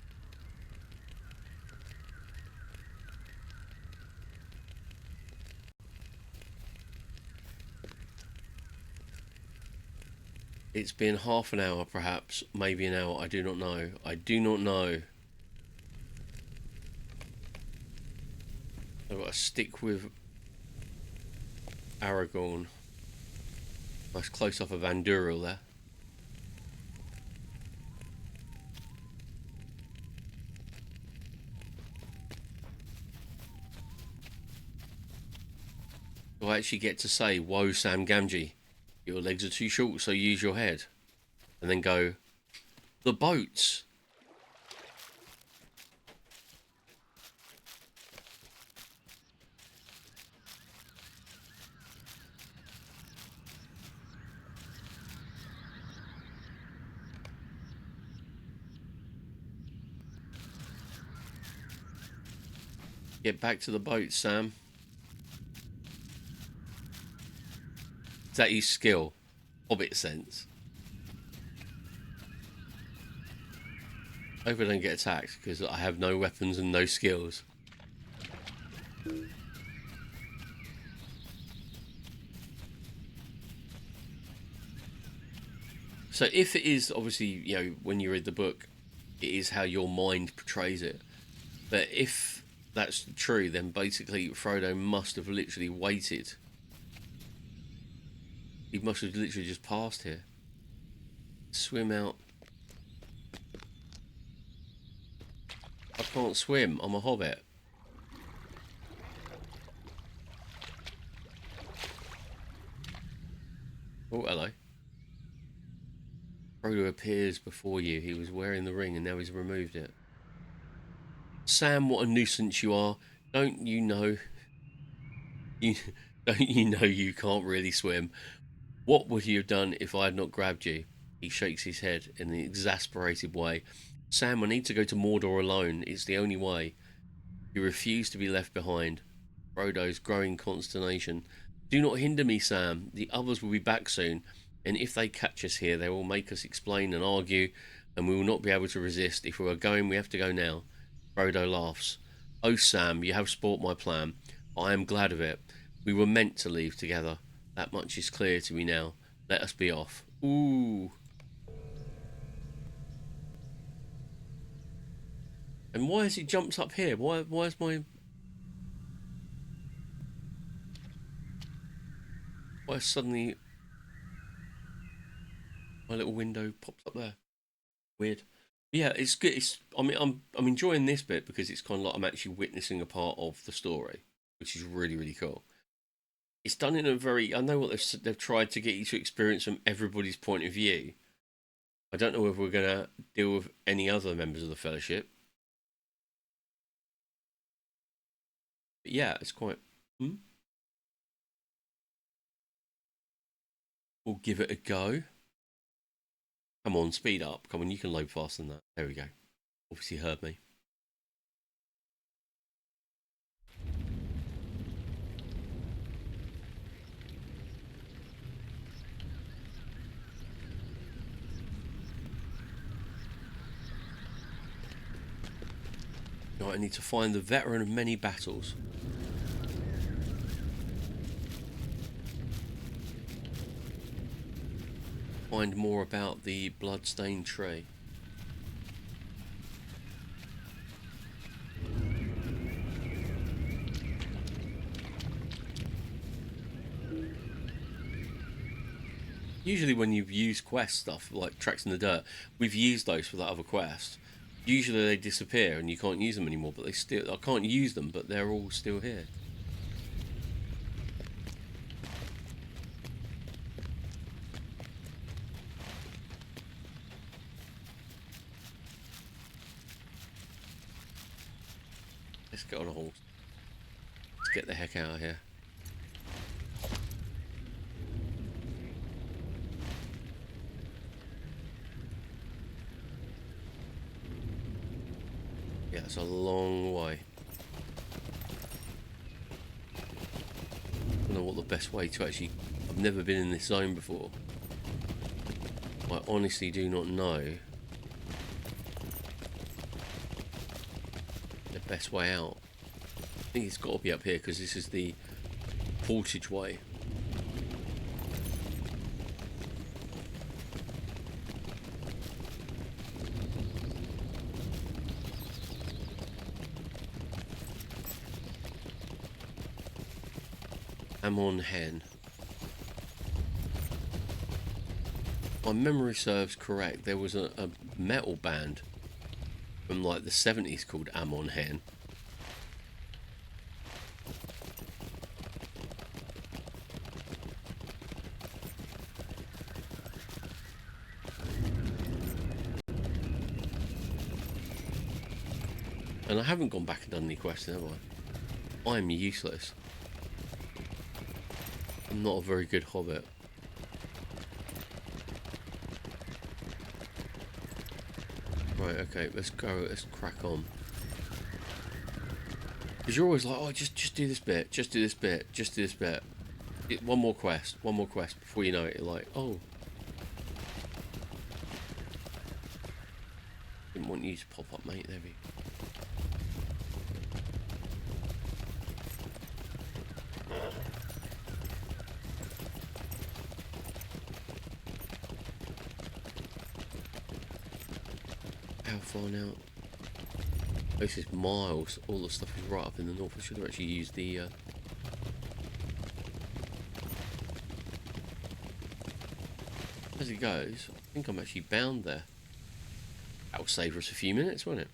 It's been half an hour, perhaps, maybe an hour. I do not know. I do not know. I've got to stick with Aragorn. Nice close up of Anduril there. Do I actually get to say, "Whoa, Sam Gamgee, your legs are too short, so use your head," and then go, "The boats." Get back to the boat, Sam. Is that his skill? Hobbit sense. I hope I don't get attacked, because I have no weapons and no skills. So if it is, obviously, you know, when you read the book, it is how your mind portrays it. But if that's true, then basically Frodo must have literally waited. He must have literally just passed here. Swim out. I can't swim. I'm a hobbit. Oh, hello. Frodo appears before you. He was wearing the ring and now he's removed it. Sam, what a nuisance you are. Don't you know you can't really swim? What would you have done if I had not grabbed you? He shakes his head in an exasperated way. Sam, I need to go to Mordor alone. It's the only way. You refuse to be left behind. Frodo's growing consternation. Do not hinder me, Sam. The others will be back soon, and if they catch us here, they will make us explain and argue, and we will not be able to resist. If we are going, we have to go now. Frodo laughs. Oh, Sam, you have spoilt my plan. I am glad of it. We were meant to leave together. That much is clear to me now. Let us be off. Ooh. And why has he jumped up here? Why is my... Why suddenly my little window pops up there? Weird. But yeah, it's good. I mean, I'm enjoying this bit because it's kind of like I'm actually witnessing a part of the story, which is really, really cool. It's done in a very... I know what they've tried to get you to experience from everybody's point of view. I don't know whether we're going to deal with any other members of the Fellowship. But yeah, it's quite... We'll give it a go. Come on, speed up. Come on, you can load faster than that. There we go. Obviously heard me. Right, I need to find the veteran of many battles. Find more about the bloodstained tree. Usually when you've used quest stuff, like Tracks in the Dirt, we've used those for that other quest. Usually they disappear and you can't use them anymore, but they still... I can't use them, but they're all still here. Let's get on a horse. Let's get the heck out of here. Yeah, it's a long way. I don't know what the best way to actually... I've never been in this zone before. I honestly do not know the best way out. I think it's got to be up here because this is the portage way. Amon Hen. My memory serves correct, there was a metal band from like the 70s called Amon Hen. And I haven't gone back and done any quests, have I? I'm useless. I'm not a very good hobbit. Right, okay, let's go, let's crack on. Because you're always like, oh, just do this bit, just do this bit, just do this bit. One more quest, before you know it, you're like, oh. Didn't want you to pop up, mate, there we go. How far now? This is miles. All the stuff is right up in the north. I should have actually used the... As it goes, I think I'm actually bound there. That'll save us a few minutes, won't it?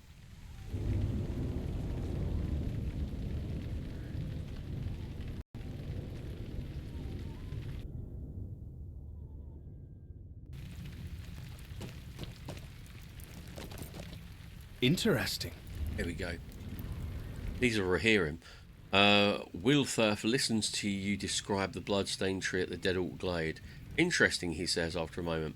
Interesting. Here we go. These are Rohirrim. Wilthurf listens to you describe the bloodstained tree at the Dead Alt Glade. Interesting, he says after a moment.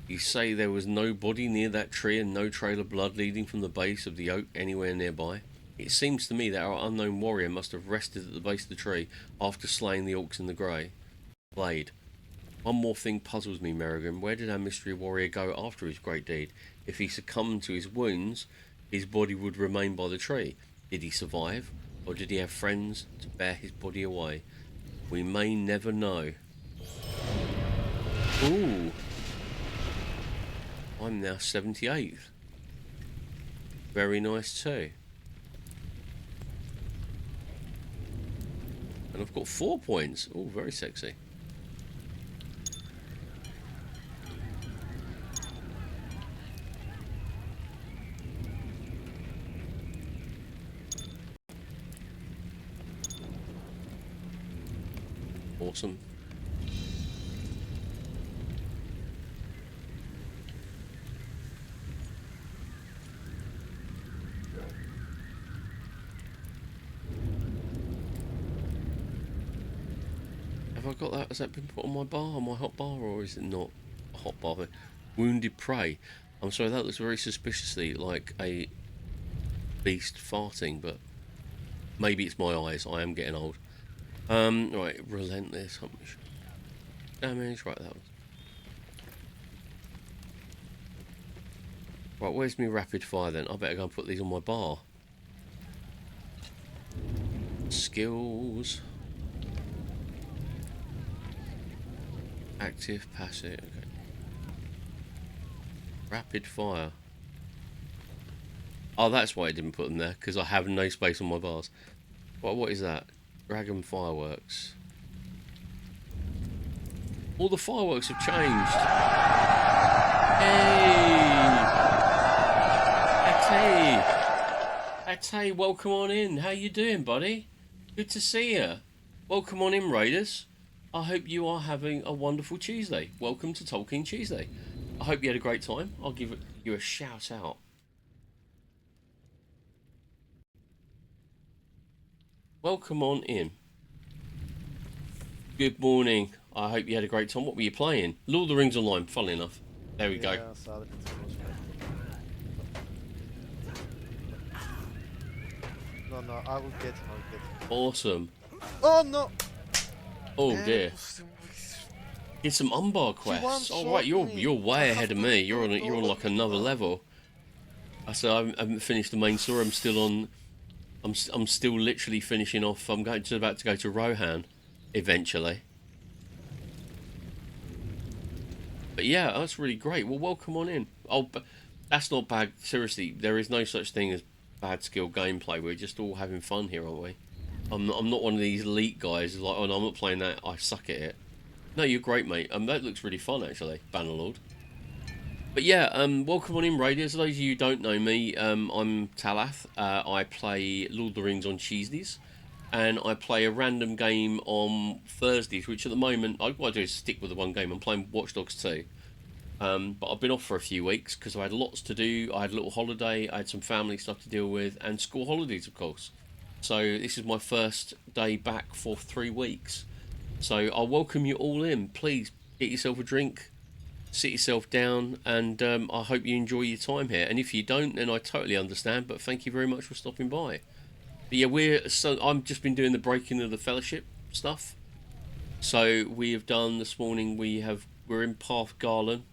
You say there was no body near that tree and no trail of blood leading from the base of the oak anywhere nearby. It seems to me that our unknown warrior must have rested at the base of the tree after slaying the orcs in the glade. One more thing puzzles me, Merrigan. Where did our mystery warrior go after his great deed? If he succumbed to his wounds, his body would remain by the tree. Did he survive? Or did he have friends to bear his body away? We may never know. Ooh. I'm now 78th. Very nice too. And I've got 4 points. Oh, very sexy. Awesome. Have I got that? Has that been put on my bar, on my hot bar, or is it not a hot bar? Wounded prey. I'm sorry, that looks very suspiciously like a beast farting, but maybe it's my eyes. I am getting old. Right, relentless damage. Right, that was. Right, where's me rapid fire then? I better go and put these on my bar. Skills. Active, passive, okay. Rapid fire. Oh, that's why I didn't put them there, because I have no space on my bars. What is that? Dragon fireworks. All the fireworks have changed. Hey! Ate, welcome on in. How you doing, buddy? Good to see you. Welcome on in, Raiders. I hope you are having a wonderful Tuesday. Welcome to Tolkien Tuesday. I hope you had a great time. I'll give you a shout out. Welcome on in. Good morning. I hope you had a great time. What were you playing? Lord of the Rings Online, funnily enough. There we go. No, I will get him. Awesome. Oh no! Oh dear. Did some Umbar quests. Oh right, you're way ahead of me. You're on like another level. I haven't finished the main story. I'm still on. I'm still literally finishing off. I'm about to go to Rohan, eventually. But yeah, that's really great. Well, welcome on in. Oh, but that's not bad. Seriously, there is no such thing as bad skill gameplay. We're just all having fun here, aren't we? I'm not one of these elite guys who's like, oh no, I'm not playing that. I suck at it. No, you're great, mate. That looks really fun, actually, Bannerlord. But yeah, welcome on in, Raiders. For those of you who don't know me, I'm Talath. I play Lord of the Rings on Tuesdays, and I play a random game on Thursdays, which at the moment, what I do is stick with the one game. I'm playing Watch Dogs 2. But I've been off for a few weeks because I had lots to do. I had a little holiday, I had some family stuff to deal with, and school holidays, of course. So this is my first day back for 3 weeks. So I'll welcome you all in. Please get yourself a drink, sit yourself down, and I hope you enjoy your time here. And if you don't, then I totally understand, but thank you very much for stopping by. But yeah, I've just been doing the breaking of the fellowship stuff. So we have done this morning, we're in Parth, Galen,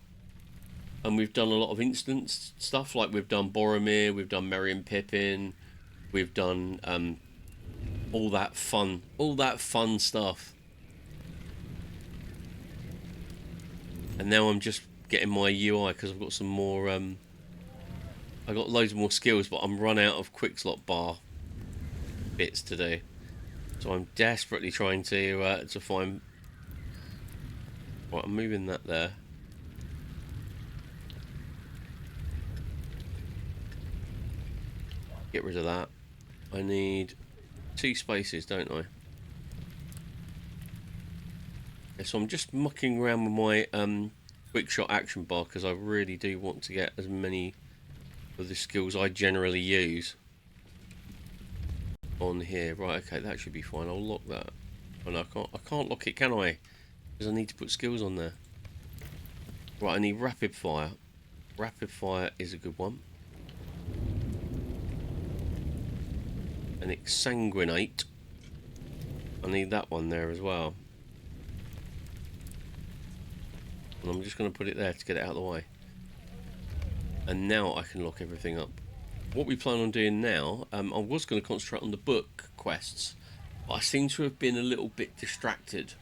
and we've done a lot of instance stuff, like we've done Boromir, we've done Merry and Pippin, we've done all that fun stuff. And now I'm just getting my UI because I've got some more. I got loads more skills, but I'm run out of quick slot bar bits to do. So I'm desperately trying to find. Right, I'm moving that there. Get rid of that. I need 2 spaces, don't I? Yeah, so I'm just mucking around with my quick shot action bar because I really do want to get as many of the skills I generally use on here. Right, okay, that should be fine. I'll lock that. Oh no, I can't lock it, can I? Because I need to put skills on there. Right, I need rapid fire. Rapid fire is a good one. And exsanguinate. I need that one there as well. And I'm just going to put it there to get it out of the way. And now I can lock everything up. What we plan on doing now, I was going to concentrate on the book quests, but I seem to have been a little bit distracted.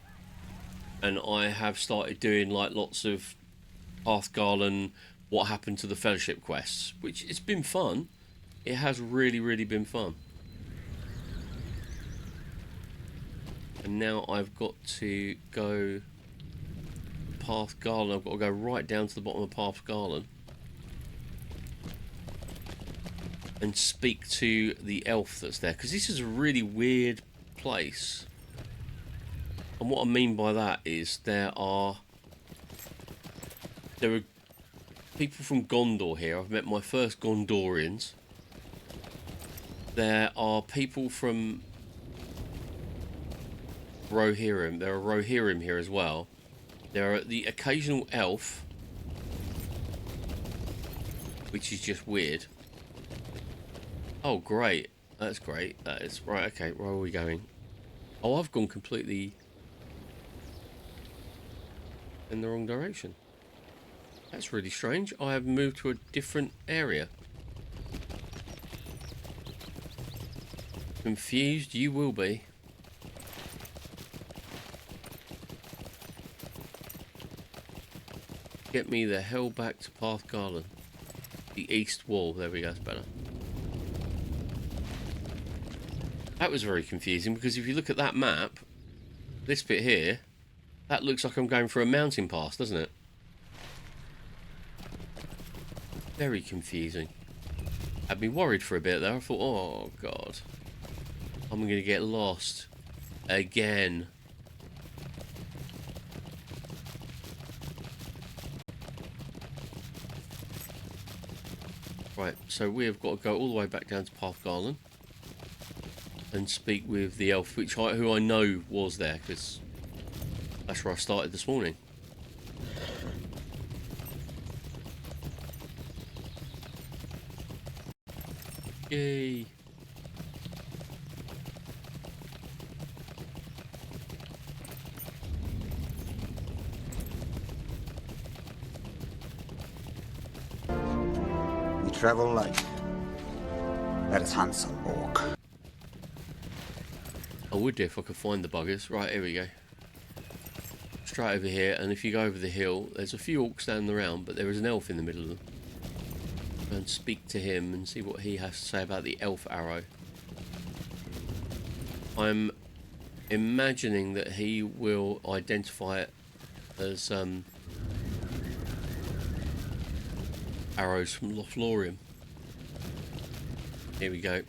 And I have started doing like lots of Parth, Galen, what happened to the Fellowship quests, which it's been fun. It has really, really been fun. And now I've got to go Parth, Galen. I've got to go right down to the bottom of Parth, Galen and speak to the elf that's there, because this is a really weird place. And what I mean by that is there are people from Gondor here. I've met my first Gondorians. There are people from Rohirrim. There are Rohirrim here as well. There are the occasional elf, which is just weird. Oh, great. That's great. That is right. Okay, where are we going? Oh, I've gone completely in the wrong direction. That's really strange. I have moved to a different area. Confused? You will be. Get me the hell back to Parth Galen. The east wall. There we go. That's better. That was very confusing, because if you look at that map, this bit here, that looks like I'm going for a mountain pass, doesn't it? Very confusing. Had me worried for a bit there. I thought, oh god, I'm going to get lost again. Right, so we have got to go all the way back down to Parth Galen and speak with the elf, who I know was there, because that's where I started this morning. Yay! We travel light. Let us hunt some orc. I would do if I could find the buggers. Right, here we go. Straight over here, and if you go over the hill, there's a few orcs standing around, but there is an elf in the middle of them. Go and speak to him and see what he has to say about the elf arrow. I'm imagining that he will identify it as arrows from Lothlorien. Here we go.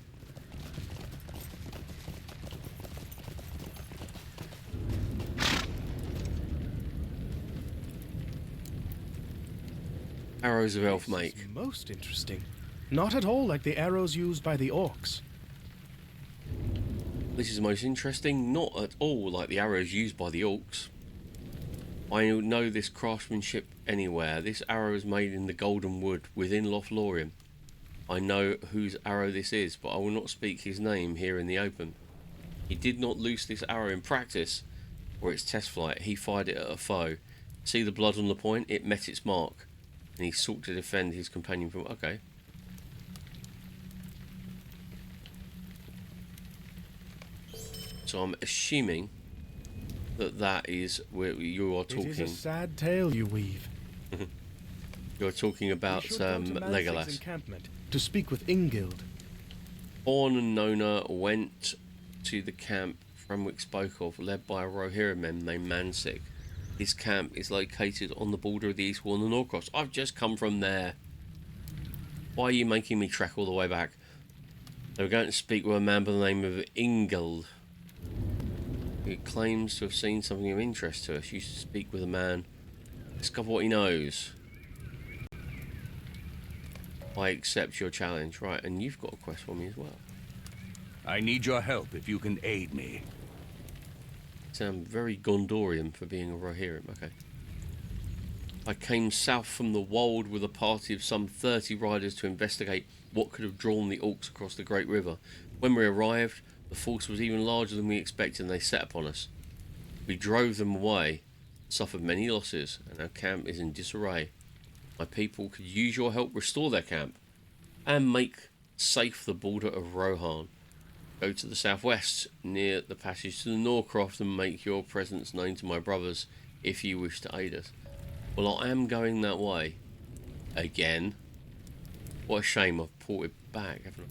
Arrows of elf make. Most interesting. Not at all like the arrows used by the orcs. This is most interesting. Not at all like the arrows used by the orcs. I know this craftsmanship anywhere. This arrow is made in the golden wood within Lothlorien. I know whose arrow this is, but I will not speak his name here in the open. He did not loose this arrow in practice or its test flight. He fired it at a foe. See the blood on the point? It met its mark. And he sought to defend his companion from... Okay. So I'm assuming that is where you are talking. It is a sad tale you weave. You're talking about Legolas. Encampment to speak with Ingild. Orn and Nona went to the camp Framwick spoke of, led by a Rohirrim man named Mansik. His camp is located on the border of the East Wall and the Norcross. I've just come from there. Why are you making me trek all the way back? They were going to speak with a man by the name of Ingild, who claims to have seen something of interest to us. You should speak with a man, discover what he knows. I accept your challenge. Right, and you've got a quest for me as well. I need your help if you can aid me. Sound very Gondorian for being a Rohirrim. Okay. I came south from the wold with a party of some 30 riders to investigate what could have drawn the orcs across the Great River. When we arrived, the force was even larger than we expected and they set upon us. We drove them away, suffered many losses, and our camp is in disarray. My people could use your help restore their camp and make safe the border of Rohan. Go to the southwest, near the passage to the Norcroft, and make your presence known to my brothers if you wish to aid us. Well, I am going that way. Again. What a shame I've ported back, haven't I?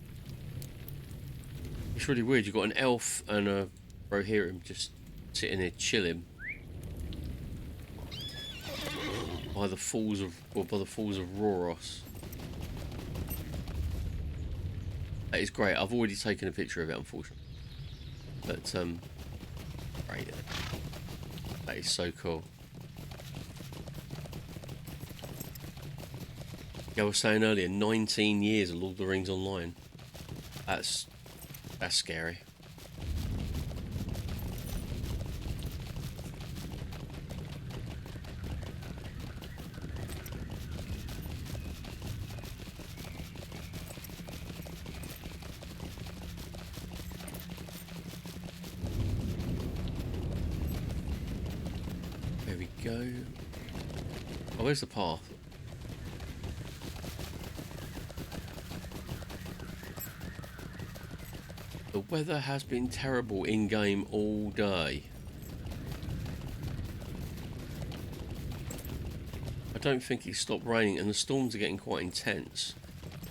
It's really weird. You've got an elf and a Rohirrim just sitting here chilling by the falls of Rhoros. That is great. I've already taken a picture of it, unfortunately. But great. That is so cool. Yeah, I was saying earlier, 19 years of Lord of the Rings Online. That's scary. There we go. Oh, where's the path? The weather has been terrible in-game all day. I don't think it's stopped raining and the storms are getting quite intense.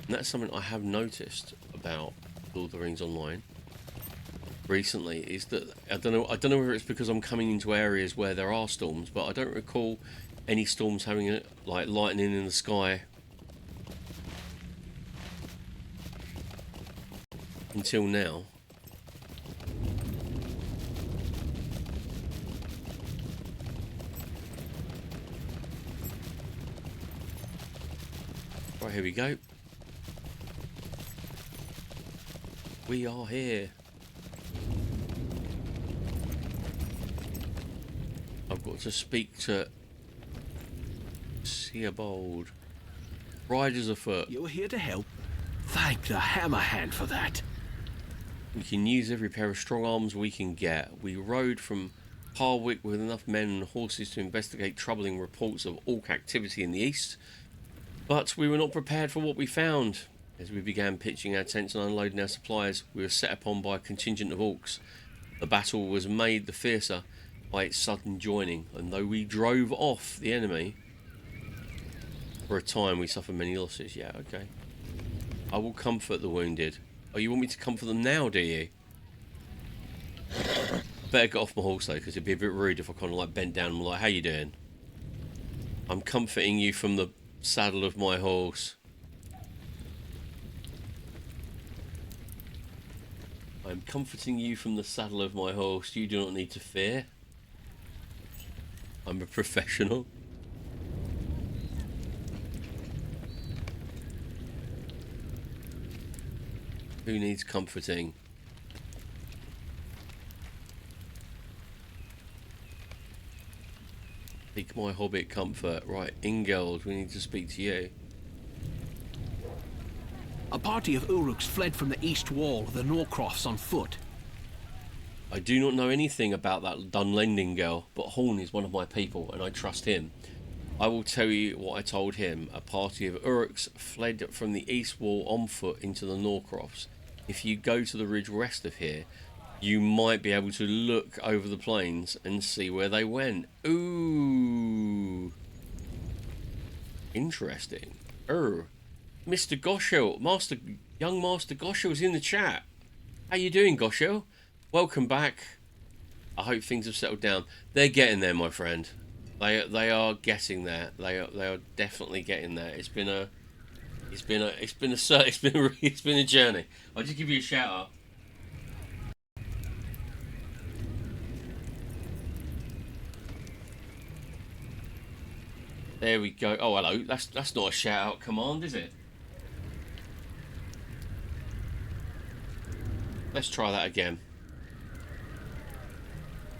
And that's something I have noticed about Lord of the Rings Online recently, is that I don't know whether it's because I'm coming into areas where there are storms, but I don't recall any storms having like lightning in the sky until now. Right, here we go. We are here. I've got to speak to Seabold. Riders afoot. You're here to help? Thank the Hammerhand for that. We can use every pair of strong arms we can get. We rode from Harwick with enough men and horses to investigate troubling reports of orc activity in the east, but we were not prepared for what we found. As we began pitching our tents and unloading our supplies, we were set upon by a contingent of orcs. The battle was made the fiercer by its sudden joining, and though we drove off the enemy, for a time we suffered many losses. Yeah, okay. I will comfort the wounded. Oh, you want me to comfort them now, do you? Better get off my horse though, because it'd be a bit rude if I kind of like bent down and like, how you doing? I'm comforting you from the saddle of my horse. I'm comforting you from the saddle of my horse. You do not need to fear. I'm a professional. Who needs comforting? Seek my hobbit comfort. Right, Ingeld, we need to speak to you. A party of Uruks fled from the east wall of the Norcrofts on foot. I do not know anything about that Dunlending girl, but Horn is one of my people, and I trust him. I will tell you what I told him. A party of Uruks fled from the east wall on foot into the Norcrofts. If you go to the ridge west of here, you might be able to look over the plains and see where they went. Ooh. Interesting. Mr. Goshel, young Master Goshel's in the chat. How you doing, Goshel? Welcome back. I hope things have settled down. They're getting there, my friend. They are getting there. They are definitely getting there. It's been a journey. I'll just give you a shout out. There we go. Oh, hello. That's not a shout out command, is it? Let's try that again.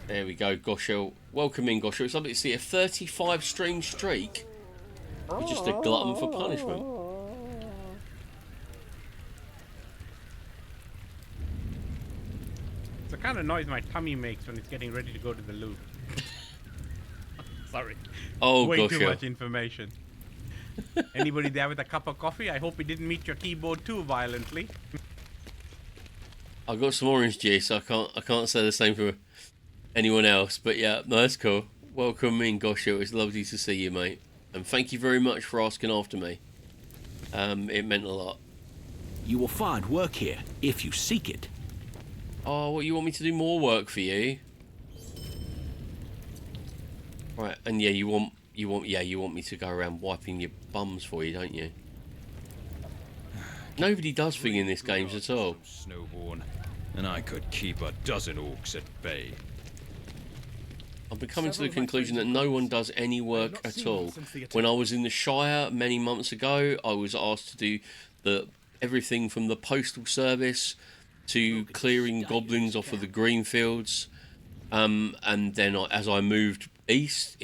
There we go, Goshel. Welcome in, Goshel. It's lovely to see a 35 stream streak. You're just a glutton for punishment. It's the kind of noise my tummy makes when it's getting ready to go to the loo. Sorry. Oh, Way gosh, too yeah. much information. Anybody there with a cup of coffee? I hope it didn't meet your keyboard too violently. I got some orange juice. I can't say the same for anyone else. But yeah, no, that's cool. Welcome in, Gosho. It's lovely to see you, mate. And thank you very much for asking after me. It meant a lot. You will find work here, if you seek it. Oh, what, you want me to do more work for you? Right, and yeah, you want me to go around wiping your bums for you, don't you? Nobody does thing in this game at all. Snowborn, and I could keep a dozen orcs at bay. I've been coming to the conclusion that no one does any work at all. When I was in the Shire many months ago, I was asked to do everything from the postal service to clearing goblins off of the green fields. And then as I moved east,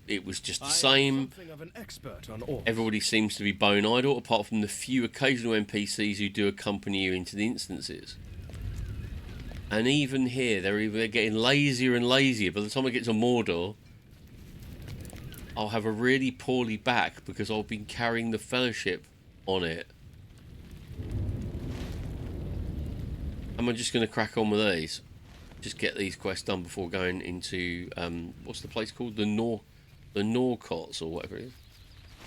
it was just the same. Everybody seems to be bone idle, apart from the few occasional NPCs who do accompany you into the instances. And even here, they're getting lazier and lazier. By the time I get to Mordor, I'll have a really poorly back because I've been carrying the Fellowship on it. Am I just going to crack on with these? Just get these quests done before going into what's the place called? The Norcots or whatever it is.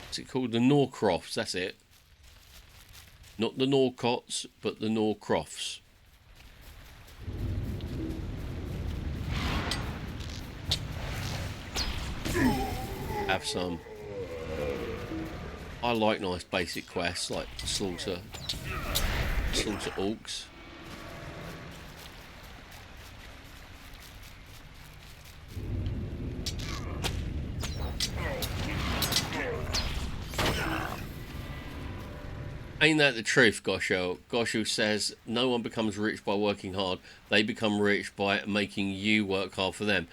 What's it called? The Norcrofts. That's it. Not the Norcots, but the Norcrofts. Have some. I like nice basic quests like slaughter orcs. Ain't that the truth, Gosho? Gosho says, no one becomes rich by working hard. They become rich by making you work hard for them.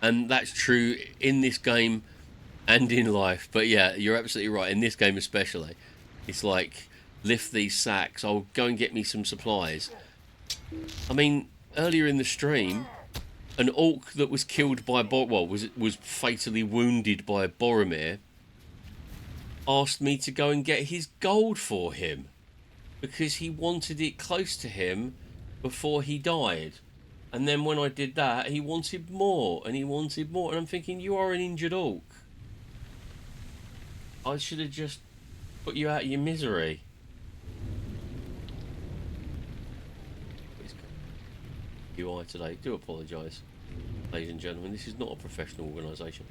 And that's true in this game and in life. But yeah, you're absolutely right. In this game especially. It's like, lift these sacks. I'll go and get me some supplies. I mean, earlier in the stream, an orc that was killed by was fatally wounded by Boromir asked me to go and get his gold for him because he wanted it close to him before he died. And then when I did that, he wanted more and he wanted more. And I'm thinking, you are an injured orc. I should have just put you out of your misery. You are today. Do apologise, ladies and gentlemen. This is not a professional organisation.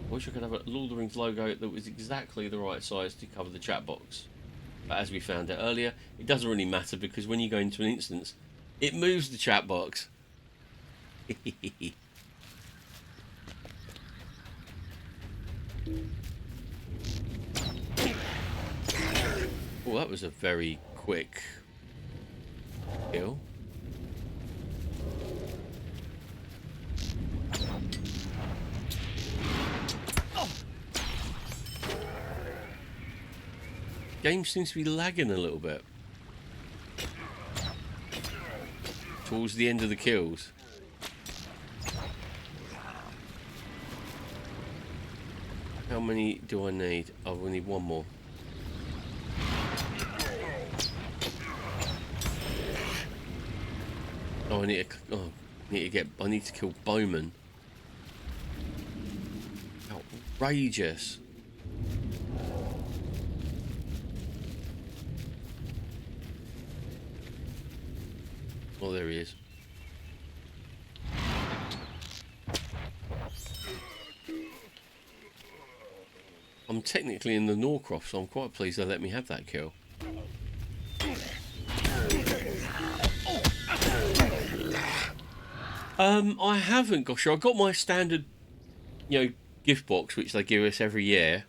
I wish I could have a Lord of the Rings logo that was exactly the right size to cover the chat box. But as we found out earlier, it doesn't really matter because when you go into an instance, it moves the chat box. Oh, that was a very quick kill. Game seems to be lagging a little bit towards the end of the kills. How many do I need? Oh, we need one more. Oh, I need to kill Bowman. Outrageous. Oh, there he is. I'm technically in the Norcroft, so I'm quite pleased they let me have that kill. I haven't, gosh, I got my standard, gift box, which they give us every year.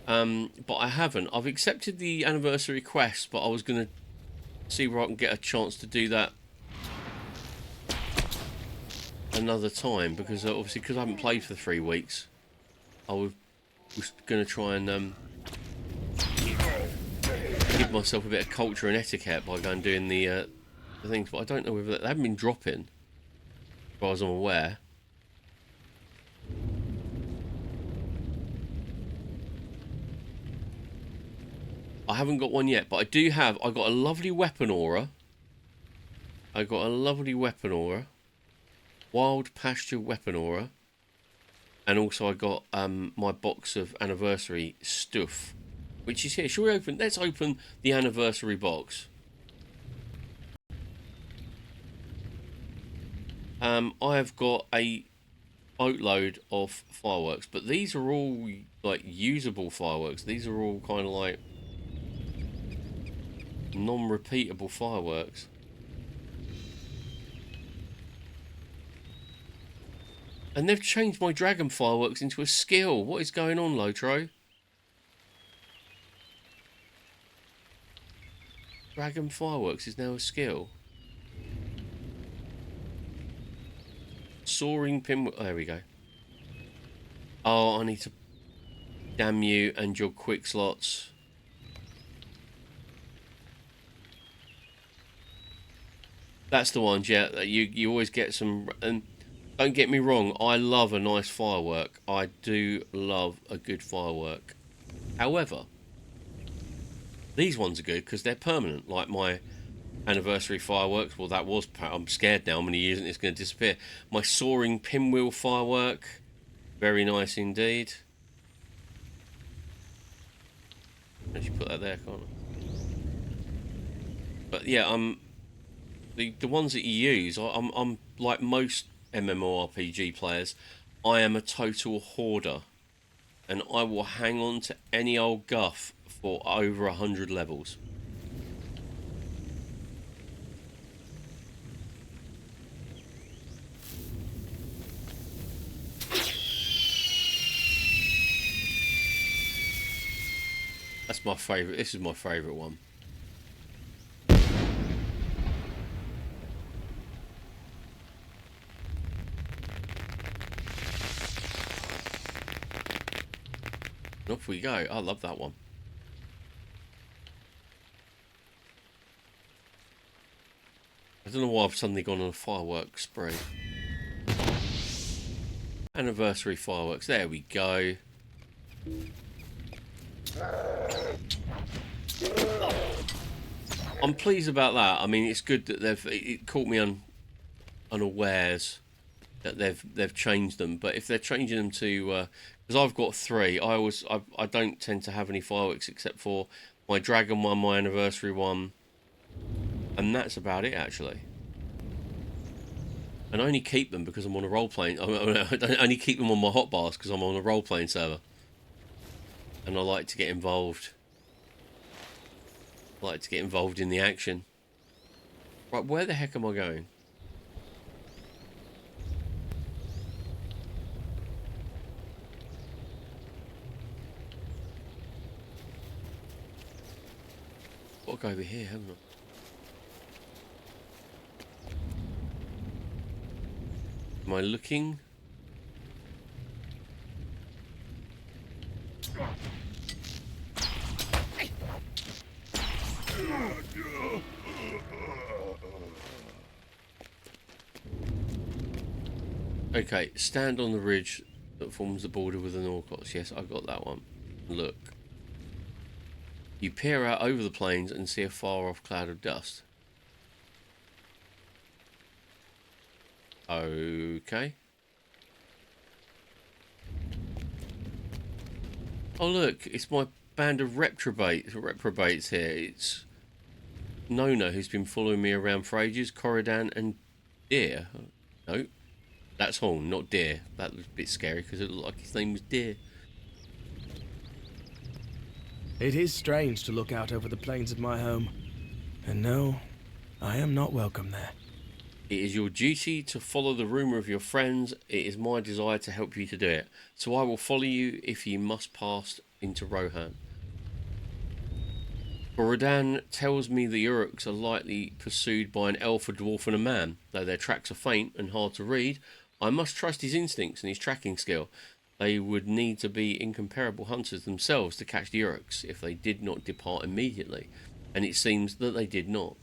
But I haven't. I've accepted the anniversary quest, but I was going to see where I can get a chance to do that another time, because obviously because I haven't played for 3 weeks, I was going to try and give myself a bit of culture and etiquette by going doing the things, but I don't know whether they haven't been dropping, as far as I'm aware. I haven't got one yet, but I do have. I got a lovely weapon aura. Wild pasture weapon aura, and also I got my box of anniversary stuff, which is here. Shall we open? Let's open the anniversary box. I've got a boatload of fireworks, but these are all like usable fireworks. These are all kind of like non-repeatable fireworks. And they've changed my dragon fireworks into a skill. What is going on, LOTRO? Dragon fireworks is now a skill. Soaring pin... Oh, there we go. Oh, I need to... Damn you and your quick slots. That's the ones, yeah. You always get some... And don't get me wrong, I love a nice firework. I do love a good firework. However, these ones are good because they're permanent. Like my anniversary fireworks. Well, that was... I'm scared now. I'm going to use it and it's going to disappear. My soaring pinwheel firework. Very nice indeed. I should put that there, can't I? But yeah, the ones that you use, I'm like most MMORPG players, I am a total hoarder, and I will hang on to any old guff for over 100 levels. That's my favourite. This is my favourite one. And off we go. I love that one. I don't know why I've suddenly gone on a fireworks spree. Anniversary fireworks. There we go. I'm pleased about that. I mean, it's good that it caught me unawares that they've changed them. But if they're changing them to, because I've got 3, I don't tend to have any fireworks except for my dragon one, my anniversary one, and that's about it actually. And I only keep them because I'm on a role playing. I only keep them on my hotbars because I'm on a role playing server, and I like to get involved. I like to get involved in the action. Right, where the heck am I going? Got to go over here, haven't I? Am I looking? Okay, stand on the ridge that forms the border with the Norcross. Yes, I got that one. Look. You peer out over the plains and see a far-off cloud of dust. Okay. Oh look, it's my band of reprobates here. It's Nona, who's been following me around for ages, Corridan and Deer. No, that's Horn, not Deer. That was a bit scary because it looked like his name was Deer. It is strange to look out over the plains of my home. And no, I am not welcome there. It is your duty to follow the rumour of your friends. It is my desire to help you to do it. So I will follow you if you must pass into Rohan. Corridan tells me the Uruks are likely pursued by an elf, a dwarf and a man. Though their tracks are faint and hard to read, I must trust his instincts and his tracking skill. They would need to be incomparable hunters themselves to catch the Uruks if they did not depart immediately, and it seems that they did not.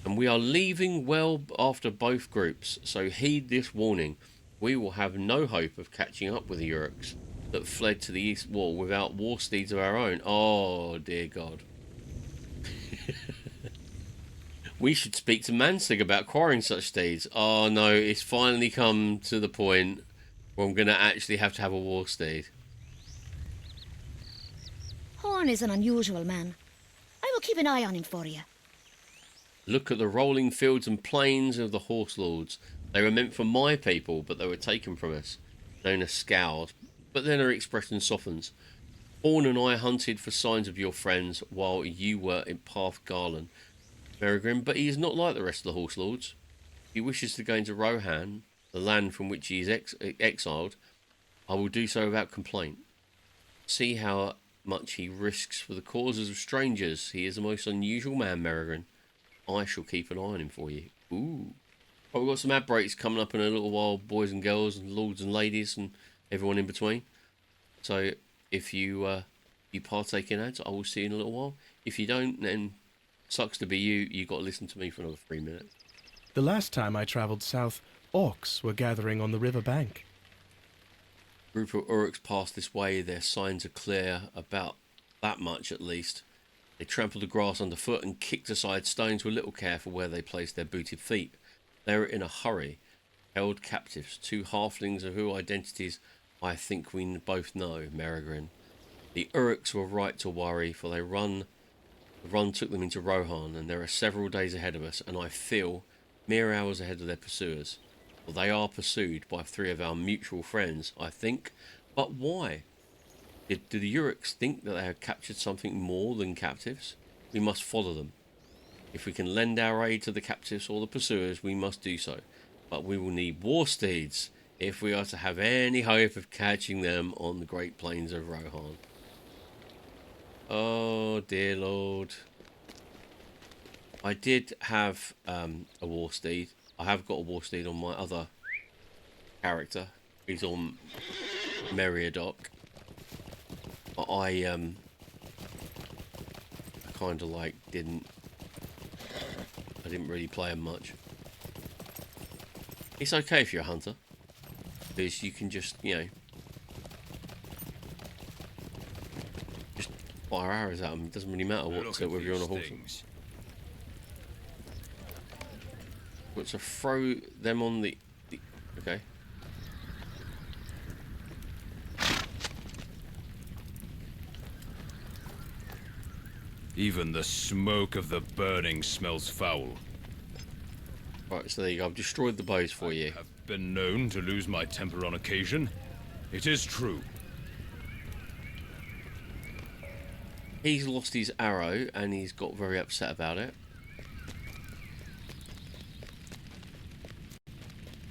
And we are leaving well after both groups, so heed this warning. We will have no hope of catching up with the Uruks that fled to the east wall without war steeds of our own. Oh, dear God. We should speak to Mansig about acquiring such steeds. Oh no, it's finally come to the point where I'm going to actually have to have a war steed. Horn is an unusual man. I will keep an eye on him for you. Look at the rolling fields and plains of the horse lords. They were meant for my people, but they were taken from us. Nona scowls, but then her expression softens. Horn and I hunted for signs of your friends while you were in Parth Galen, Merigrim, but he is not like the rest of the horse lords. If he wishes to go into Rohan, the land from which he is exiled, I will do so without complaint. See how much he risks for the causes of strangers. He is a most unusual man, Merigrim. I shall keep an eye on him for you. Ooh. Oh, we've got some ad breaks coming up in a little while, boys and girls and lords and ladies and everyone in between. So if you partake in ads, I will see you in a little while. If you don't, then sucks to be you. You got to listen to me for another 3 minutes. The last time I traveled south, orcs were gathering on the river bank. Group of Uruks passed this way. Their signs are clear, about that much at least. They trampled the grass underfoot and kicked aside stones with little care for where they placed their booted feet. They were in a hurry, held captives, 2 halflings of whose identities I think we both know, Merigrim. The Uruks were right to worry, for the run took them into Rohan, and there are several days ahead of us, and I feel mere hours ahead of their pursuers. Well, they are pursued by 3 of our mutual friends, I think. But why? Do the Uruks think that they have captured something more than captives? We must follow them. If we can lend our aid to the captives or the pursuers, we must do so. But we will need war steeds if we are to have any hope of catching them on the great plains of Rohan. Oh, dear Lord. I did have a war steed. I have got a war steed on my other character. He's on Meriadoc. But I kind of like I didn't really play him much. It's okay if you're a hunter, because you can just, you know, just fire arrows at them. It doesn't really matter whether you're on a horse. But to throw them on the okay. Even the smoke of the burning smells foul. Right, so there you go. I've destroyed the bows for you. I have been known to lose my temper on occasion. It is true. He's lost his arrow and he's got very upset about it.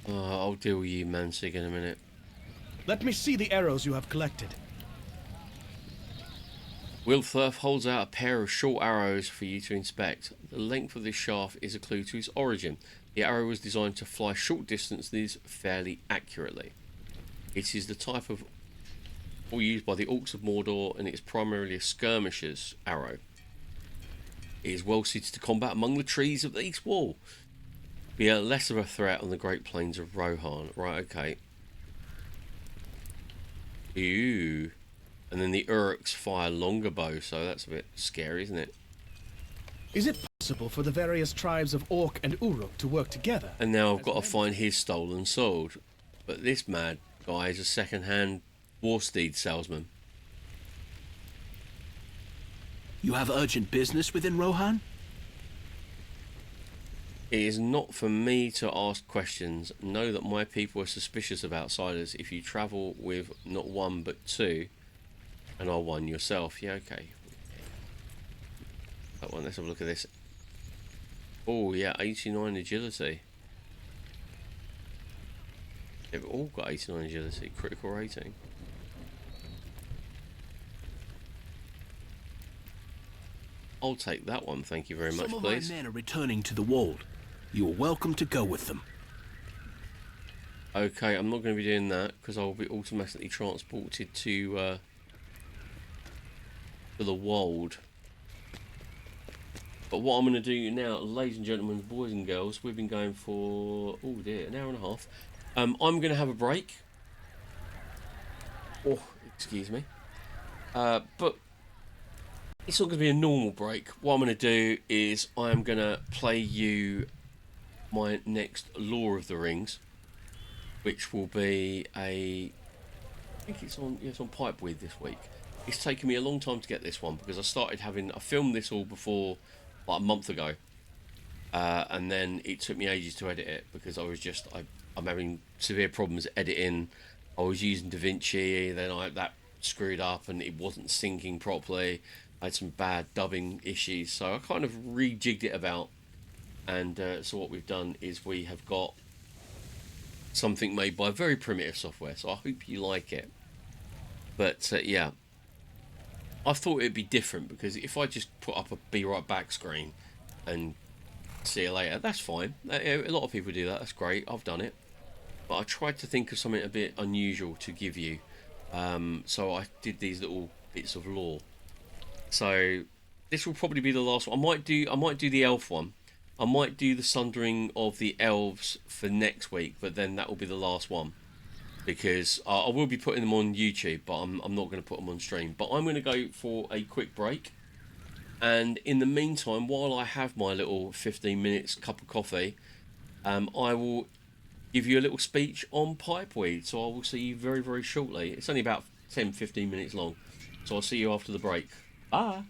I'll deal with you, Mansig, in a minute. Let me see the arrows you have collected. Wilthurf holds out a pair of short arrows for you to inspect. The length of this shaft is a clue to its origin. The arrow was designed to fly short distances fairly accurately. It is the type of used by the Orcs of Mordor, and it is primarily a skirmisher's arrow. It is well suited to combat among the trees of the East Wall. Be less of a threat on the Great Plains of Rohan. Right, okay. Ooh. And then the Uruks fire longer bows, so that's a bit scary, isn't it? Is it possible for the various tribes of Orc and Uruk to work together? And now I've got to find his stolen sword. But this mad guy is a second-hand war steed salesman. You have urgent business within Rohan? It is not for me to ask questions. Know that my people are suspicious of outsiders. If you travel with not one but 2, and are one yourself. Yeah, okay. That one, let's have a look at this. Oh, yeah, 89 agility. They've all got 89 agility, critical rating. I'll take that one, thank you very much, please. Some of my men are returning to the Wold. You are welcome to go with them. Okay, I'm not going to be doing that because I'll be automatically transported to the world. But what I'm going to do now, ladies and gentlemen, boys and girls, we've been going for, oh dear, an hour and a half. I'm going to have a break. Oh, excuse me. But it's not going to be a normal break. What I'm going to do is I'm going to play you my next Lore of the Rings, which will be I think it's on Pipeweed this week. It's taken me a long time to get this one because I filmed this all before, like a month ago, and then it took me ages to edit it because I'm having severe problems editing. I was using DaVinci, then that screwed up and it wasn't syncing properly. I had some bad dubbing issues, so I kind of rejigged it about. And so what we've done is we have got something made by very primitive software, so I hope you like it. But yeah, I thought it'd be different because if I just put up a be right back screen and see you later, that's fine. A lot of people do that, that's great, I've done it. But I tried to think of something a bit unusual to give you. So I did these little bits of lore. So this will probably be the last one. I might do the elf one. I might do the Sundering of the Elves for next week, but then that will be the last one. Because I will be putting them on YouTube, but I'm not going to put them on stream. But I'm going to go for a quick break. And in the meantime, while I have my little 15 minutes cup of coffee, I will give you a little speech on pipeweed. So I will see you very, very shortly. It's only about 10-15 minutes long. So I'll see you after the break. Bye.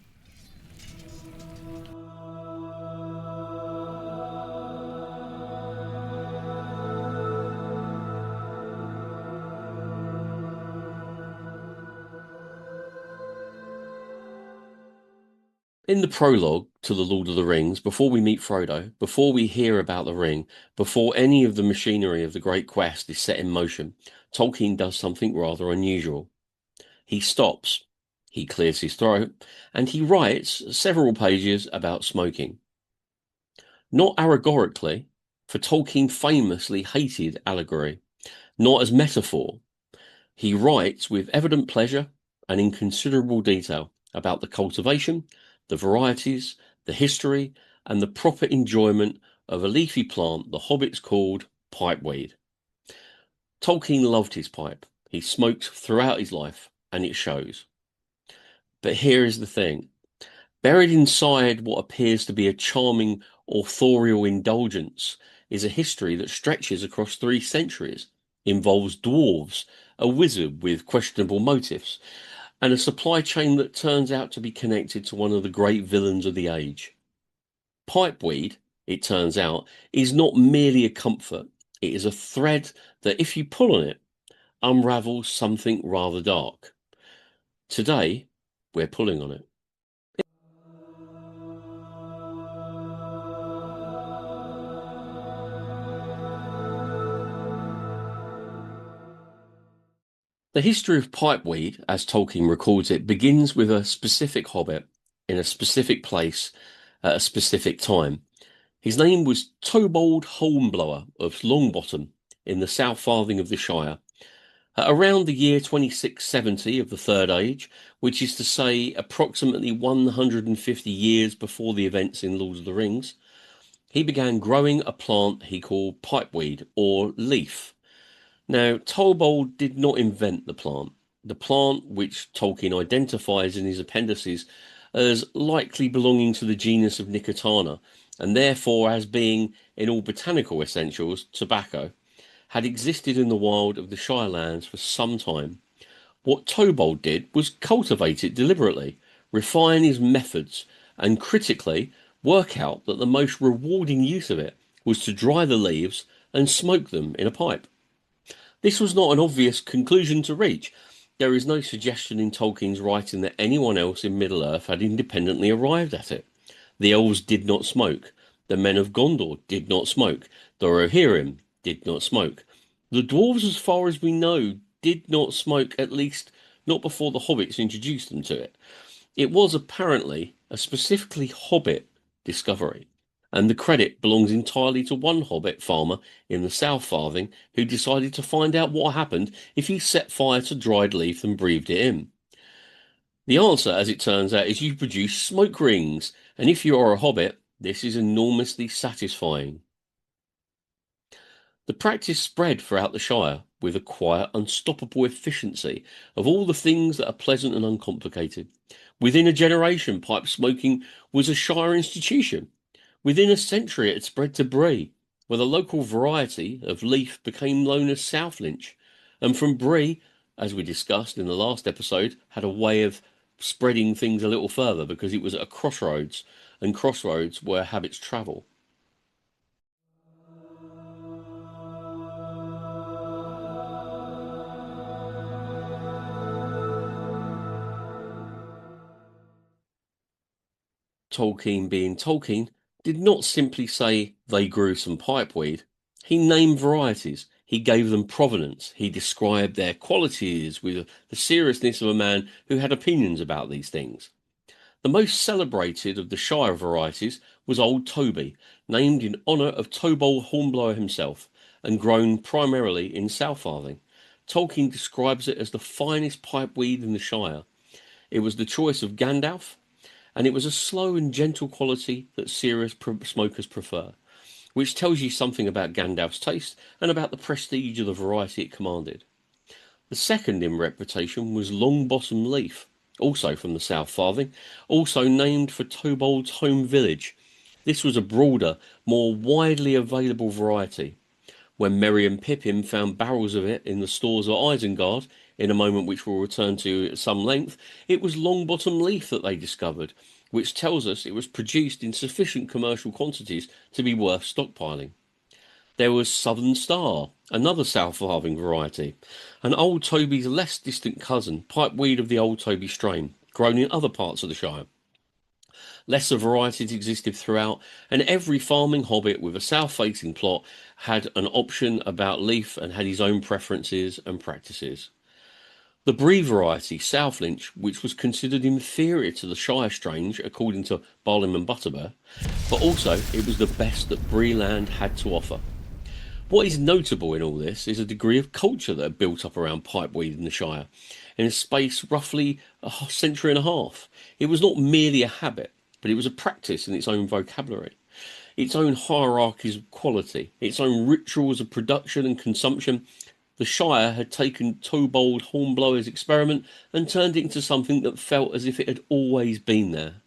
In the prologue to The Lord of the Rings, before we meet Frodo, before we hear about the ring, before any of the machinery of the great quest is set in motion, Tolkien does something rather unusual. He stops, he clears his throat, and he writes several pages about smoking. Not allegorically, for Tolkien famously hated allegory, not as metaphor. He writes with evident pleasure and in considerable detail about the cultivation, the varieties, the history, and the proper enjoyment of a leafy plant the hobbits called pipeweed. Tolkien loved his pipe. He smoked throughout his life, and it shows. But here is the thing. Buried inside what appears to be a charming authorial indulgence is a history that stretches across 3 centuries, involves dwarves, a wizard with questionable motives, and a supply chain that turns out to be connected to one of the great villains of the age. Pipeweed, it turns out, is not merely a comfort. It is a thread that, if you pull on it, unravels something rather dark. Today, we're pulling on it. The history of pipeweed, as Tolkien records it, begins with a specific hobbit in a specific place at a specific time. His name was Tobold Hornblower of Longbottom in the South Farthing of the Shire. At around the year 2670 of the Third Age, which is to say approximately 150 years before the events in Lord of the Rings, he began growing a plant he called pipeweed, or leaf. Now, Tobold did not invent the plant. The plant, which Tolkien identifies in his appendices as likely belonging to the genus of Nicotana, and therefore as being, in all botanical essentials, tobacco, had existed in the wild of the Shirelands for some time. What Tobold did was cultivate it deliberately, refine his methods, and critically work out that the most rewarding use of it was to dry the leaves and smoke them in a pipe. This was not an obvious conclusion to reach. There is no suggestion in Tolkien's writing that anyone else in Middle-earth had independently arrived at it. The elves did not smoke. The men of Gondor did not smoke. The Rohirrim did not smoke. The dwarves, as far as we know, did not smoke, at least not before the hobbits introduced them to it. It was apparently a specifically hobbit discovery. and the credit belongs entirely to one hobbit farmer in the South Farthing who decided to find out what happened if you set fire to dried leaf and breathed it in. The answer, as it turns out, is you produce smoke rings, and if you are a hobbit, this is enormously satisfying. The practice spread throughout the Shire with a quiet, unstoppable efficiency of all the things that are pleasant and uncomplicated. Within a generation, pipe smoking was a Shire institution. Within a century, it had spread to Bree, where the local variety of leaf became known as Southlinch. And from Bree, as we discussed in the last episode, had a way of spreading things a little further because it was at a crossroads, and crossroads where habits travel. Tolkien, being Tolkien, did not simply say they grew some pipeweed. He named varieties. He gave them provenance. He described their qualities with the seriousness of a man who had opinions about these things. The most celebrated of the Shire varieties was Old Toby, named in honour of Tobold Hornblower himself, and grown primarily in South Farthing. Tolkien describes it as the finest pipeweed in the Shire. It was the choice of Gandalf, and it was a slow and gentle quality that serious smokers prefer, which tells you something about Gandalf's taste and about the prestige of the variety it commanded. The second in reputation was Longbottom Leaf, also from the South Farthing, also named for Tobold's home village. This was a broader, more widely available variety. When Merry and Pippin found barrels of it in the stores of Isengard, in a moment which we'll return to at some length, it was Longbottom Leaf that they discovered, which tells us it was produced in sufficient commercial quantities to be worth stockpiling. There was Southern Star, another South Farthing variety, and Old Toby's less distant cousin, pipeweed of the Old Toby strain, grown in other parts of the Shire. Lesser varieties existed throughout, and every farming hobbit with a south-facing plot had an option about leaf and had his own preferences and practices. The Bree variety, Southlinch, which was considered inferior to the Shire strain according to Barlim and Butterbear, but also it was the best that Breeland had to offer. What is notable in all this is a degree of culture that had built up around pipeweed in the Shire, in a space roughly a century and a half. It was not merely a habit, but it was a practice in its own vocabulary, its own hierarchies of quality, its own rituals of production and consumption. The Shire had taken Tobold Hornblower's experiment and turned it into something that felt as if it had always been there.